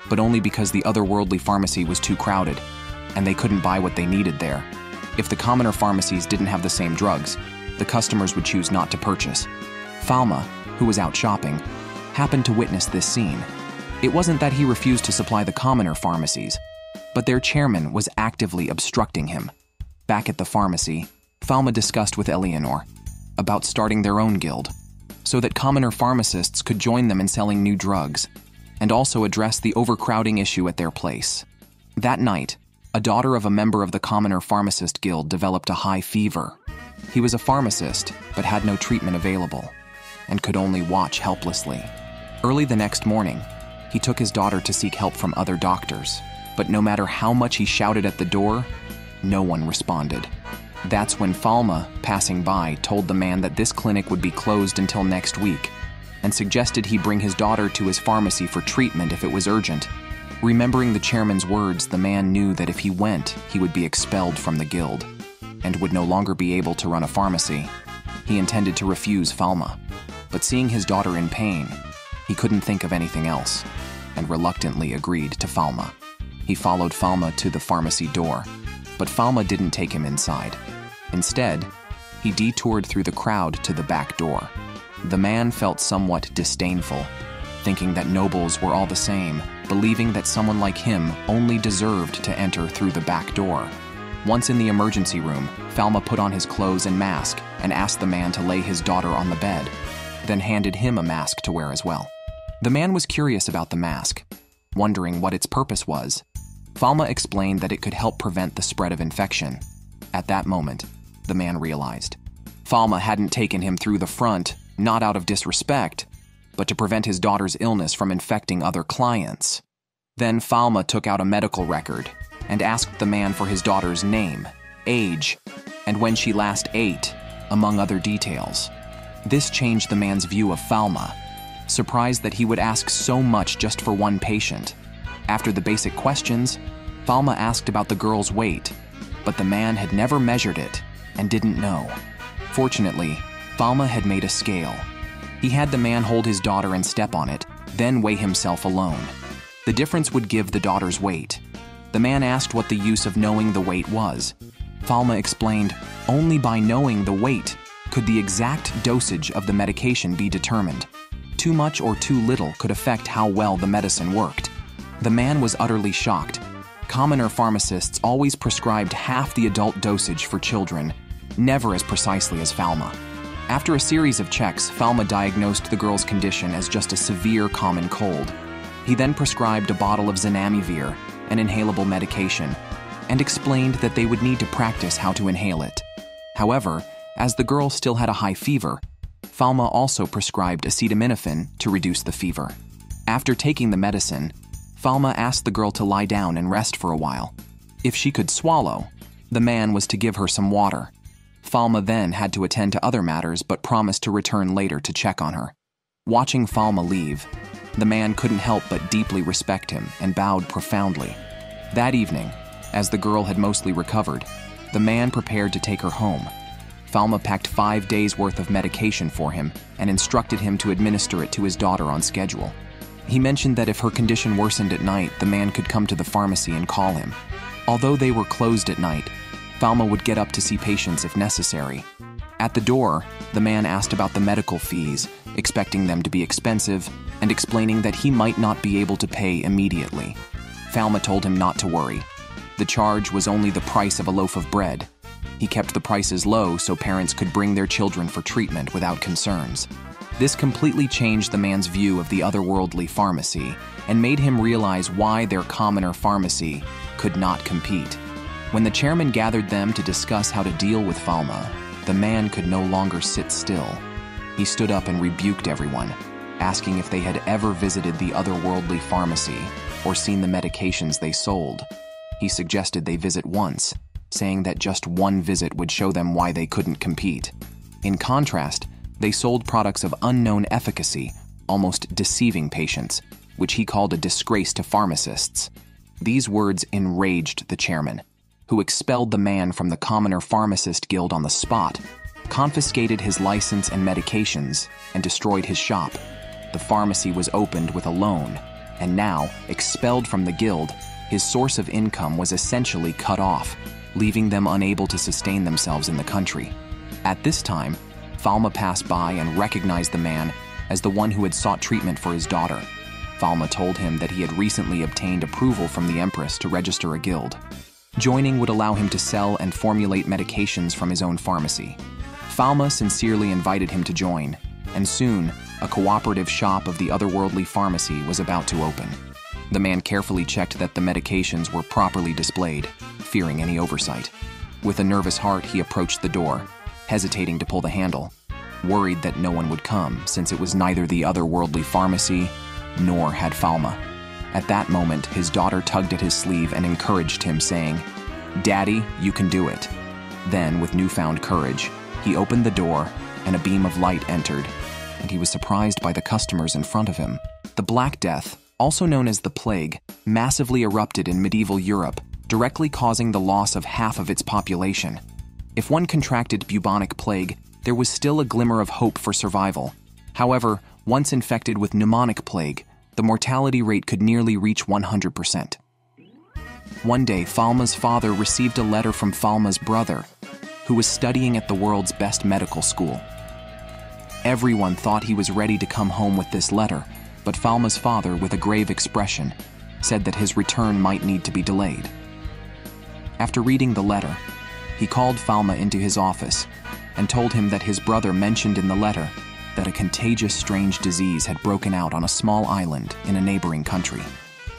but only because the otherworldly pharmacy was too crowded, and they couldn't buy what they needed there. If the commoner pharmacies didn't have the same drugs, the customers would choose not to purchase. Falma, who was out shopping, happened to witness this scene. It wasn't that he refused to supply the commoner pharmacies, but their chairman was actively obstructing him. Back at the pharmacy, Falma discussed with Eleanor about starting their own guild, so that commoner pharmacists could join them in selling new drugs, and also address the overcrowding issue at their place. That night, a daughter of a member of the Commoner Pharmacist Guild developed a high fever. He was a pharmacist, but had no treatment available, and could only watch helplessly. Early the next morning, he took his daughter to seek help from other doctors, but no matter how much he shouted at the door, no one responded. That's when Falma, passing by, told the man that this clinic would be closed until next week, and suggested he bring his daughter to his pharmacy for treatment if it was urgent. Remembering the chairman's words, the man knew that if he went, he would be expelled from the guild, and would no longer be able to run a pharmacy. He intended to refuse Falma, but seeing his daughter in pain, he couldn't think of anything else, and reluctantly agreed to Falma. He followed Falma to the pharmacy door, but Falma didn't take him inside. Instead, he detoured through the crowd to the back door. The man felt somewhat disdainful, thinking that nobles were all the same, believing that someone like him only deserved to enter through the back door. Once in the emergency room, Falma put on his clothes and mask and asked the man to lay his daughter on the bed, then handed him a mask to wear as well. The man was curious about the mask, wondering what its purpose was. Falma explained that it could help prevent the spread of infection. At that moment, the man realized Falma hadn't taken him through the front, not out of disrespect, but to prevent his daughter's illness from infecting other clients. Then Falma took out a medical record and asked the man for his daughter's name, age, and when she last ate, among other details. This changed the man's view of Falma, surprised that he would ask so much just for one patient. After the basic questions, Falma asked about the girl's weight, but the man had never measured it and didn't know. Fortunately, Falma had made a scale. He had the man hold his daughter and step on it, then weigh himself alone. The difference would give the daughter's weight. The man asked what the use of knowing the weight was. Falma explained, only by knowing the weight could the exact dosage of the medication be determined. Too much or too little could affect how well the medicine worked. The man was utterly shocked. Commoner pharmacists always prescribed half the adult dosage for children, never as precisely as Falma. After a series of checks, Falma diagnosed the girl's condition as just a severe common cold. He then prescribed a bottle of zanamivir, an inhalable medication, and explained that they would need to practice how to inhale it. However, as the girl still had a high fever, Falma also prescribed acetaminophen to reduce the fever. After taking the medicine, Falma asked the girl to lie down and rest for a while. If she could swallow, the man was to give her some water. Falma then had to attend to other matters but promised to return later to check on her. Watching Falma leave, the man couldn't help but deeply respect him and bowed profoundly. That evening, as the girl had mostly recovered, the man prepared to take her home. Falma packed 5 days' worth of medication for him and instructed him to administer it to his daughter on schedule. He mentioned that if her condition worsened at night, the man could come to the pharmacy and call him. Although they were closed at night, Falma would get up to see patients if necessary. At the door, the man asked about the medical fees, expecting them to be expensive, and explaining that he might not be able to pay immediately. Falma told him not to worry. The charge was only the price of a loaf of bread. He kept the prices low so parents could bring their children for treatment without concerns. This completely changed the man's view of the otherworldly pharmacy and made him realize why their commoner pharmacy could not compete. When the chairman gathered them to discuss how to deal with Falma, the man could no longer sit still. He stood up and rebuked everyone, asking if they had ever visited the otherworldly pharmacy or seen the medications they sold. He suggested they visit once, saying that just one visit would show them why they couldn't compete. In contrast, they sold products of unknown efficacy, almost deceiving patients, which he called a disgrace to pharmacists. These words enraged the chairman, who expelled the man from the Commoner Pharmacist Guild on the spot, confiscated his license and medications, and destroyed his shop. The pharmacy was opened with a loan, and now, expelled from the guild, his source of income was essentially cut off, leaving them unable to sustain themselves in the country. At this time, Falma passed by and recognized the man as the one who had sought treatment for his daughter. Falma told him that he had recently obtained approval from the Empress to register a guild. Joining would allow him to sell and formulate medications from his own pharmacy. Falma sincerely invited him to join, and soon, a cooperative shop of the otherworldly pharmacy was about to open. The man carefully checked that the medications were properly displayed, fearing any oversight. With a nervous heart, he approached the door, hesitating to pull the handle, worried that no one would come since it was neither the otherworldly pharmacy nor had Falma. At that moment, his daughter tugged at his sleeve and encouraged him, saying, "Daddy, you can do it." Then, with newfound courage, he opened the door and a beam of light entered, and he was surprised by the customers in front of him. The Black Death, also known as the Plague, massively erupted in medieval Europe, directly causing the loss of half of its population. If one contracted bubonic plague, there was still a glimmer of hope for survival. However, once infected with pneumonic plague, the mortality rate could nearly reach 100%. One day, Falma's father received a letter from Falma's brother, who was studying at the world's best medical school. Everyone thought he was ready to come home with this letter, but Falma's father, with a grave expression, said that his return might need to be delayed. After reading the letter, he called Falma into his office and told him that his brother mentioned in the letter that a contagious strange disease had broken out on a small island in a neighboring country,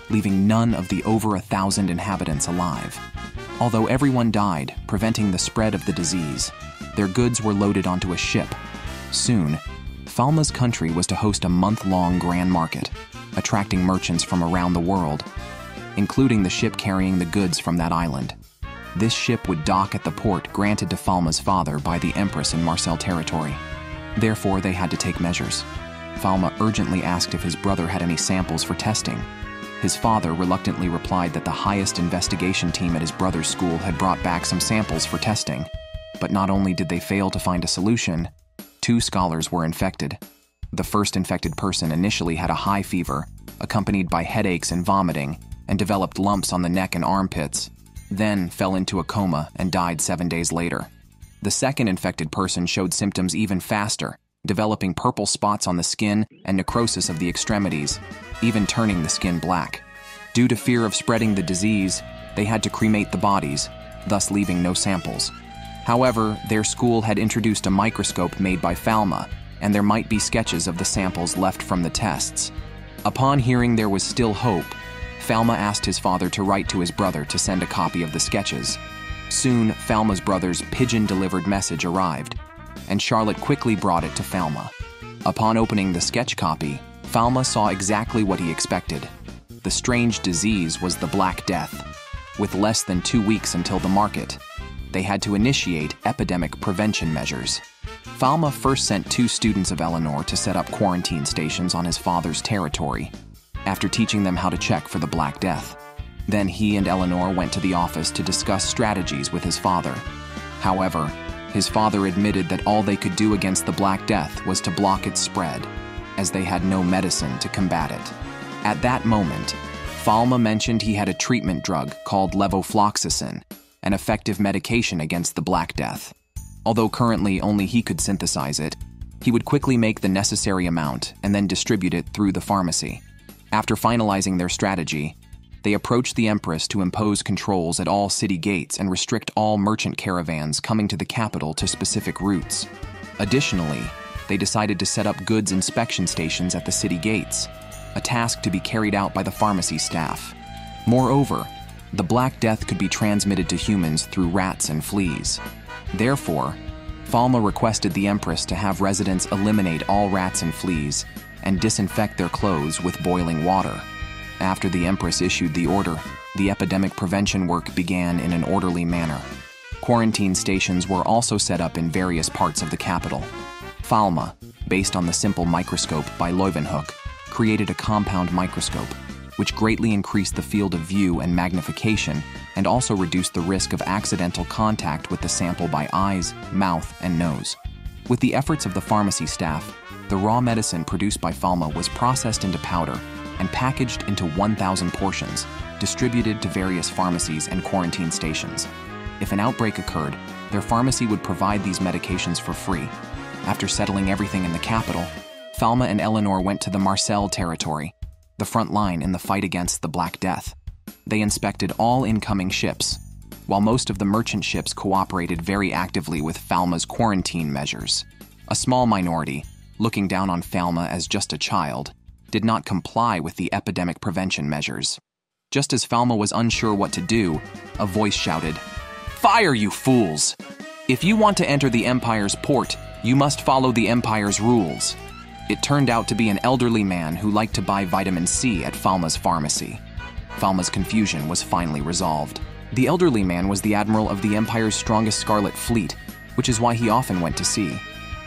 leaving none of the over 1,000 inhabitants alive. Although everyone died, preventing the spread of the disease, their goods were loaded onto a ship. Soon, Falma's country was to host a month-long grand market, attracting merchants from around the world, including the ship carrying the goods from that island. This ship would dock at the port granted to Falma's father by the Empress in Marseille territory. Therefore, they had to take measures. Falma urgently asked if his brother had any samples for testing. His father reluctantly replied that the highest investigation team at his brother's school had brought back some samples for testing. But not only did they fail to find a solution, 2 scholars were infected. The first infected person initially had a high fever, accompanied by headaches and vomiting, and developed lumps on the neck and armpits, then fell into a coma and died 7 days later. The second infected person showed symptoms even faster, developing purple spots on the skin and necrosis of the extremities, even turning the skin black. Due to fear of spreading the disease, they had to cremate the bodies, thus leaving no samples. However, their school had introduced a microscope made by Falma, and there might be sketches of the samples left from the tests. Upon hearing there was still hope, Falma asked his father to write to his brother to send a copy of the sketches. Soon, Falma's brother's pigeon-delivered message arrived, and Charlotte quickly brought it to Falma. Upon opening the sketch copy, Falma saw exactly what he expected. The strange disease was the Black Death. With less than 2 weeks until the market, they had to initiate epidemic prevention measures. Falma first sent 2 students of Eleanor to set up quarantine stations on his father's territory, after teaching them how to check for the Black Death. Then he and Eleanor went to the office to discuss strategies with his father. However, his father admitted that all they could do against the Black Death was to block its spread, as they had no medicine to combat it. At that moment, Falma mentioned he had a treatment drug called levofloxacin, an effective medication against the Black Death. Although currently only he could synthesize it, he would quickly make the necessary amount and then distribute it through the pharmacy. After finalizing their strategy, they approached the Empress to impose controls at all city gates and restrict all merchant caravans coming to the capital to specific routes. Additionally, they decided to set up goods inspection stations at the city gates, a task to be carried out by the pharmacy staff. Moreover, the Black Death could be transmitted to humans through rats and fleas. Therefore, Falma requested the Empress to have residents eliminate all rats and fleas and disinfect their clothes with boiling water. After the Empress issued the order, the epidemic prevention work began in an orderly manner. Quarantine stations were also set up in various parts of the capital. Falma, based on the simple microscope by Leeuwenhoek, created a compound microscope, which greatly increased the field of view and magnification and also reduced the risk of accidental contact with the sample by eyes, mouth, and nose. With the efforts of the pharmacy staff, the raw medicine produced by Falma was processed into powder and packaged into 1,000 portions, distributed to various pharmacies and quarantine stations. If an outbreak occurred, their pharmacy would provide these medications for free. After settling everything in the capital, Falma and Eleanor went to the Marseille territory, the front line in the fight against the Black Death. They inspected all incoming ships, while most of the merchant ships cooperated very actively with Falma's quarantine measures. A small minority, looking down on Falma as just a child, did not comply with the epidemic prevention measures. Just as Falma was unsure what to do, a voice shouted, "Fire, you fools! If you want to enter the Empire's port, you must follow the Empire's rules." It turned out to be an elderly man who liked to buy vitamin C at Falma's pharmacy. Falma's confusion was finally resolved. The elderly man was the admiral of the Empire's strongest Scarlet Fleet, which is why he often went to sea.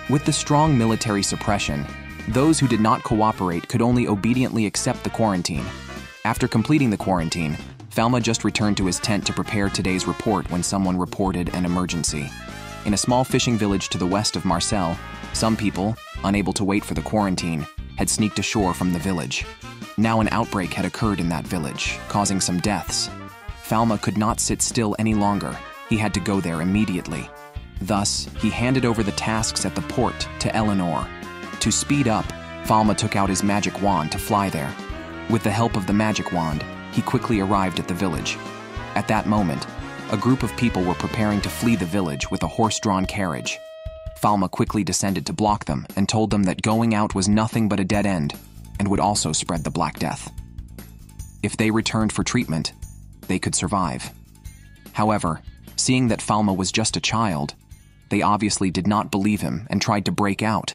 With the strong military suppression, those who did not cooperate could only obediently accept the quarantine. After completing the quarantine, Falma just returned to his tent to prepare today's report when someone reported an emergency. In a small fishing village to the west of Marseille, some people, unable to wait for the quarantine, had sneaked ashore from the village. Now an outbreak had occurred in that village, causing some deaths. Falma could not sit still any longer. He had to go there immediately. Thus, he handed over the tasks at the port to Eleanor. To speed up, Falma took out his magic wand to fly there. With the help of the magic wand, he quickly arrived at the village. At that moment, a group of people were preparing to flee the village with a horse-drawn carriage. Falma quickly descended to block them and told them that going out was nothing but a dead end and would also spread the Black Death. If they returned for treatment, they could survive. However, seeing that Falma was just a child, they obviously did not believe him and tried to break out.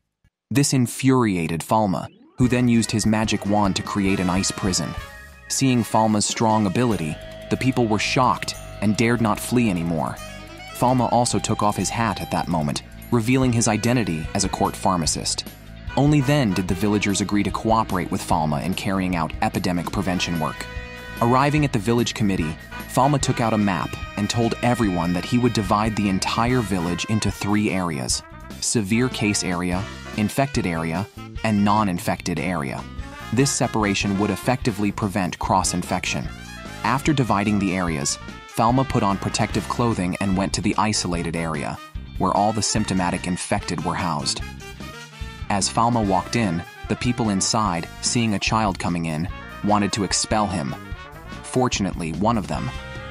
This infuriated Falma, who then used his magic wand to create an ice prison. Seeing Falma's strong ability, the people were shocked and dared not flee anymore. Falma also took off his hat at that moment, revealing his identity as a court pharmacist. Only then did the villagers agree to cooperate with Falma in carrying out epidemic prevention work. Arriving at the village committee, Falma took out a map and told everyone that he would divide the entire village into 3 areas: severe case area, infected area, and non-infected area. This separation would effectively prevent cross-infection. After dividing the areas, Falma put on protective clothing and went to the isolated area, where all the symptomatic infected were housed. As Falma walked in, the people inside, seeing a child coming in, wanted to expel him. Fortunately, one of them,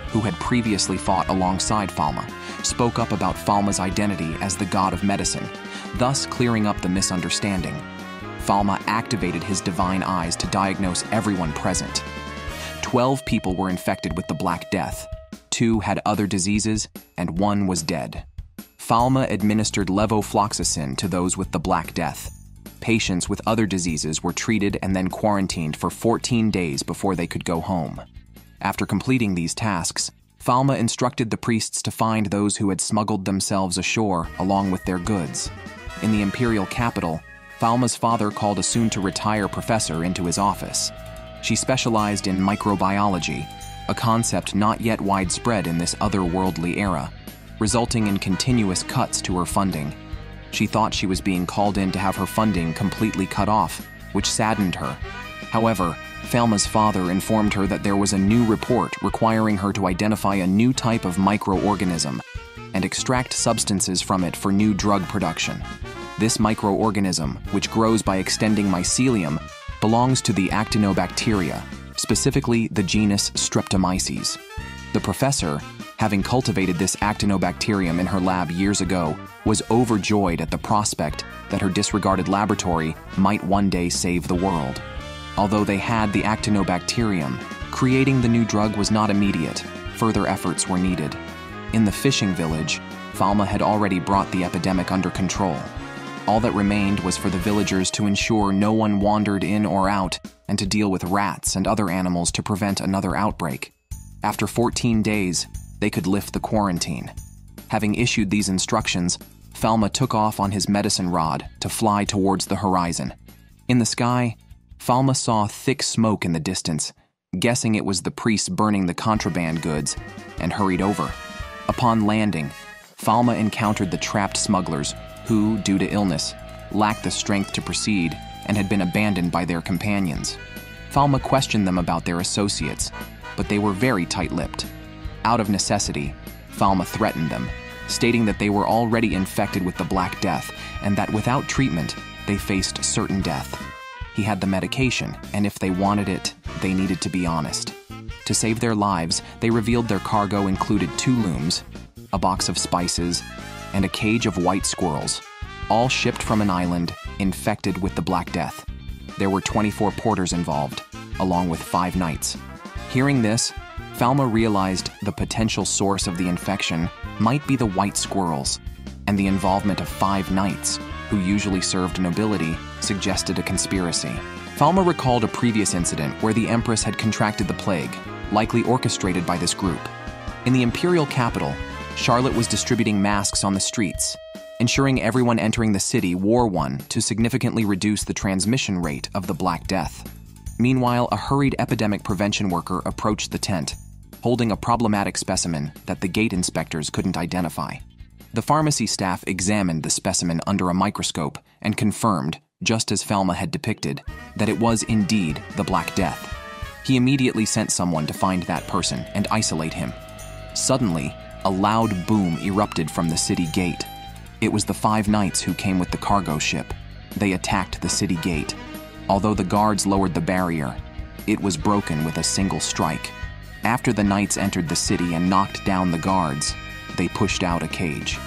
who had previously fought alongside Falma, spoke up about Falma's identity as the god of medicine, thus clearing up the misunderstanding. Falma activated his divine eyes to diagnose everyone present. 12 people were infected with the Black Death, 2 had other diseases, and 1 was dead. Falma administered levofloxacin to those with the Black Death. Patients with other diseases were treated and then quarantined for 14 days before they could go home. After completing these tasks, Falma instructed the priests to find those who had smuggled themselves ashore along with their goods. In the imperial capital, Falma's father called a soon-to-retire professor into his office. She specialized in microbiology, a concept not yet widespread in this otherworldly era, resulting in continuous cuts to her funding. She thought she was being called in to have her funding completely cut off, which saddened her. However, Falma's father informed her that there was a new report requiring her to identify a new type of microorganism and extract substances from it for new drug production. This microorganism, which grows by extending mycelium, belongs to the actinobacteria, specifically the genus Streptomyces. The professor having cultivated this actinobacterium in her lab years ago, was overjoyed at the prospect that her disregarded laboratory might one day save the world. Although they had the actinobacterium, creating the new drug was not immediate. Further efforts were needed. In the fishing village, Falma had already brought the epidemic under control. All that remained was for the villagers to ensure no one wandered in or out and to deal with rats and other animals to prevent another outbreak. After 14 days, they could lift the quarantine. Having issued these instructions, Falma took off on his medicine rod to fly towards the horizon. In the sky, Falma saw thick smoke in the distance, guessing it was the priests burning the contraband goods, and hurried over. Upon landing, Falma encountered the trapped smugglers who, due to illness, lacked the strength to proceed and had been abandoned by their companions. Falma questioned them about their associates, but they were very tight-lipped. Out of necessity, Falma threatened them, stating that they were already infected with the Black Death and that without treatment, they faced certain death. He had the medication, and if they wanted it, they needed to be honest. To save their lives, they revealed their cargo included 2 looms, a box of spices, and a cage of white squirrels, all shipped from an island infected with the Black Death. There were 24 porters involved, along with 5 knights. Hearing this, Falma realized the potential source of the infection might be the white squirrels, and the involvement of 5 knights, who usually served nobility, suggested a conspiracy. Falma recalled a previous incident where the Empress had contracted the plague, likely orchestrated by this group. In the imperial capital, Charlotte was distributing masks on the streets, ensuring everyone entering the city wore one to significantly reduce the transmission rate of the Black Death. Meanwhile, a hurried epidemic prevention worker approached the tent, holding a problematic specimen that the gate inspectors couldn't identify. The pharmacy staff examined the specimen under a microscope and confirmed, just as Falma had depicted, that it was indeed the Black Death. He immediately sent someone to find that person and isolate him. Suddenly, a loud boom erupted from the city gate. It was the 5 knights who came with the cargo ship. They attacked the city gate. Although the guards lowered the barrier, it was broken with a single strike. After the knights entered the city and knocked down the guards, they pushed out a cage.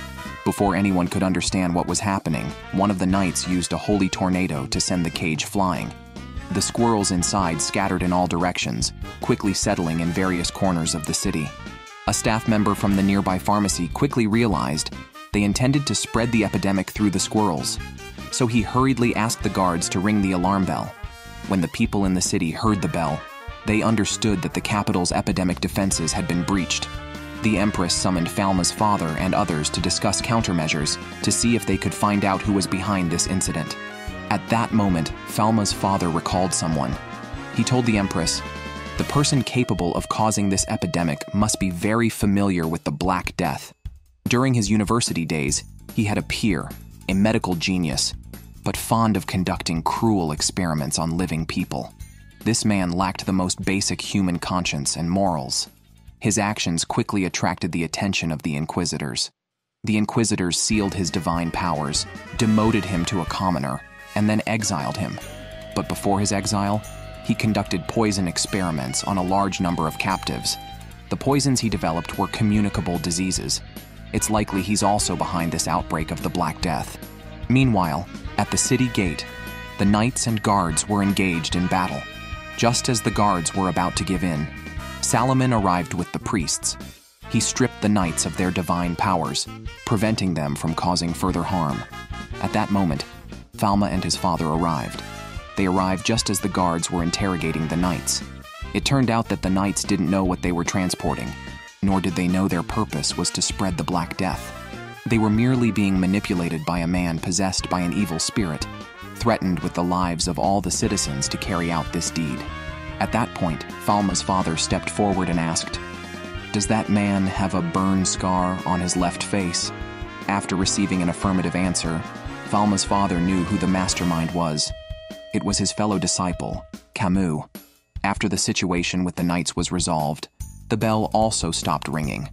Before anyone could understand what was happening, one of the knights used a holy tornado to send the cage flying. The squirrels inside scattered in all directions, quickly settling in various corners of the city. A staff member from the nearby pharmacy quickly realized they intended to spread the epidemic through the squirrels, so he hurriedly asked the guards to ring the alarm bell. When the people in the city heard the bell, they understood that the capital's epidemic defenses had been breached. The Empress summoned Falma's father and others to discuss countermeasures to see if they could find out who was behind this incident. At that moment, Falma's father recalled someone. He told the Empress, "The person capable of causing this epidemic must be very familiar with the Black Death. During his university days, he had a peer, a medical genius, but fond of conducting cruel experiments on living people. This man lacked the most basic human conscience and morals. His actions quickly attracted the attention of the Inquisitors. The Inquisitors sealed his divine powers, demoted him to a commoner, and then exiled him. But before his exile, he conducted poison experiments on a large number of captives. The poisons he developed were communicable diseases. It's likely he's also behind this outbreak of the Black Death." Meanwhile, at the city gate, the knights and guards were engaged in battle. Just as the guards were about to give in, Salomon arrived with the priests. He stripped the knights of their divine powers, preventing them from causing further harm. At that moment, Falma and his father arrived. They arrived just as the guards were interrogating the knights. It turned out that the knights didn't know what they were transporting, nor did they know their purpose was to spread the Black Death. They were merely being manipulated by a man possessed by an evil spirit, threatened with the lives of all the citizens to carry out this deed. At that point, Falma's father stepped forward and asked, "Does that man have a burn scar on his left face?" After receiving an affirmative answer, Falma's father knew who the mastermind was. It was his fellow disciple, Camus. After the situation with the knights was resolved, the bell also stopped ringing.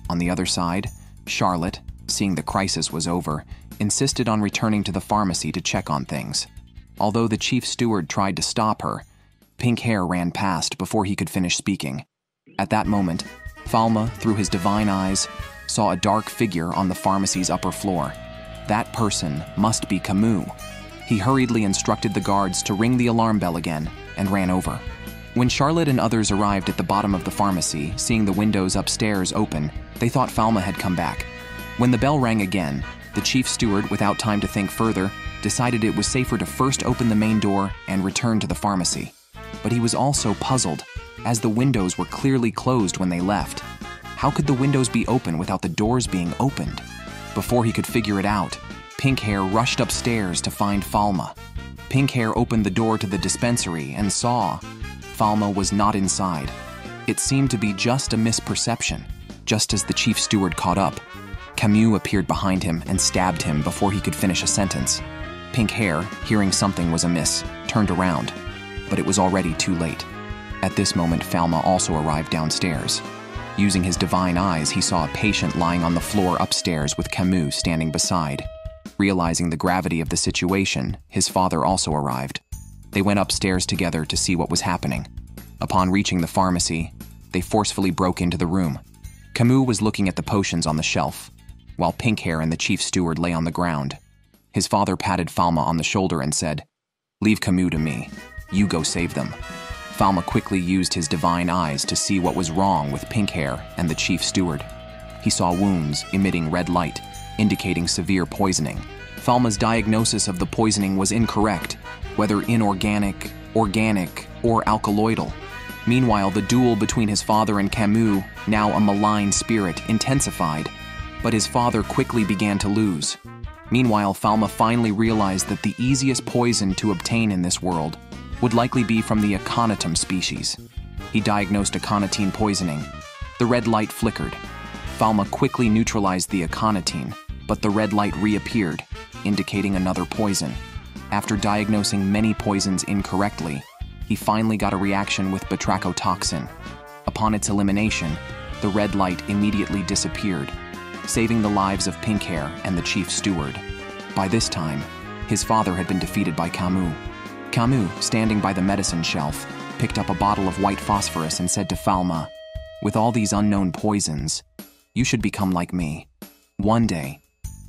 On the other side, Charlotte, seeing the crisis was over, insisted on returning to the pharmacy to check on things. Although the chief steward tried to stop her, pink hair ran past before he could finish speaking. At that moment, Falma, through his divine eyes, saw a dark figure on the pharmacy's upper floor. That person must be Camus. He hurriedly instructed the guards to ring the alarm bell again and ran over. When Charlotte and others arrived at the bottom of the pharmacy, seeing the windows upstairs open, they thought Falma had come back. When the bell rang again, the chief steward, without time to think further, decided it was safer to first open the main door and return to the pharmacy. But he was also puzzled, as the windows were clearly closed when they left. How could the windows be open without the doors being opened? Before he could figure it out, Pink Hair rushed upstairs to find Falma. Pink Hair opened the door to the dispensary and saw Falma was not inside. It seemed to be just a misperception. Just as the chief steward caught up, Camus appeared behind him and stabbed him before he could finish a sentence. Pink Hair, hearing something was amiss, turned around, but it was already too late. At this moment, Falma also arrived downstairs. Using his divine eyes, he saw a patient lying on the floor upstairs with Camus standing beside. Realizing the gravity of the situation, his father also arrived. They went upstairs together to see what was happening. Upon reaching the pharmacy, they forcefully broke into the room. Camus was looking at the potions on the shelf, while Pink Hair and the chief steward lay on the ground. His father patted Falma on the shoulder and said, "Leave Camus to me. You go save them." Falma quickly used his divine eyes to see what was wrong with Pink Hair and the chief steward. He saw wounds emitting red light, indicating severe poisoning. Falma's diagnosis of the poisoning was incorrect, whether inorganic, organic, or alkaloidal. Meanwhile, the duel between his father and Camus, now a malign spirit, intensified, but his father quickly began to lose. Meanwhile, Falma finally realized that the easiest poison to obtain in this world would likely be from the aconitum species. He diagnosed aconitine poisoning. The red light flickered. Falma quickly neutralized the aconitine, but the red light reappeared, indicating another poison. After diagnosing many poisons incorrectly, he finally got a reaction with batrachotoxin. Upon its elimination, the red light immediately disappeared, saving the lives of Pink Hair and the chief steward. By this time, his father had been defeated by Camus. Camus, standing by the medicine shelf, picked up a bottle of white phosphorus and said to Falma, "With all these unknown poisons, you should become like me. One day,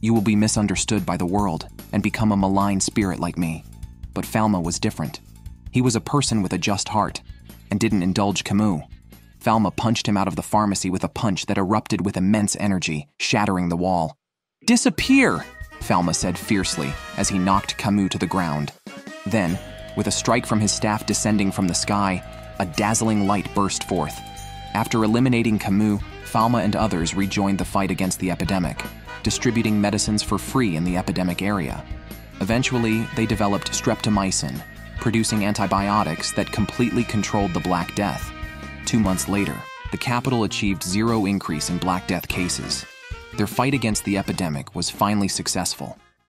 you will be misunderstood by the world and become a malign spirit like me." But Falma was different. He was a person with a just heart and didn't indulge Camus. Falma punched him out of the pharmacy with a punch that erupted with immense energy, shattering the wall. "Disappear!" Falma said fiercely as he knocked Camus to the ground. Then, with a strike from his staff descending from the sky, a dazzling light burst forth. After eliminating Camus, Falma and others rejoined the fight against the epidemic, distributing medicines for free in the epidemic area. Eventually, they developed streptomycin, producing antibiotics that completely controlled the Black Death. 2 months later, the capital achieved zero increase in Black Death cases. Their fight against the epidemic was finally successful.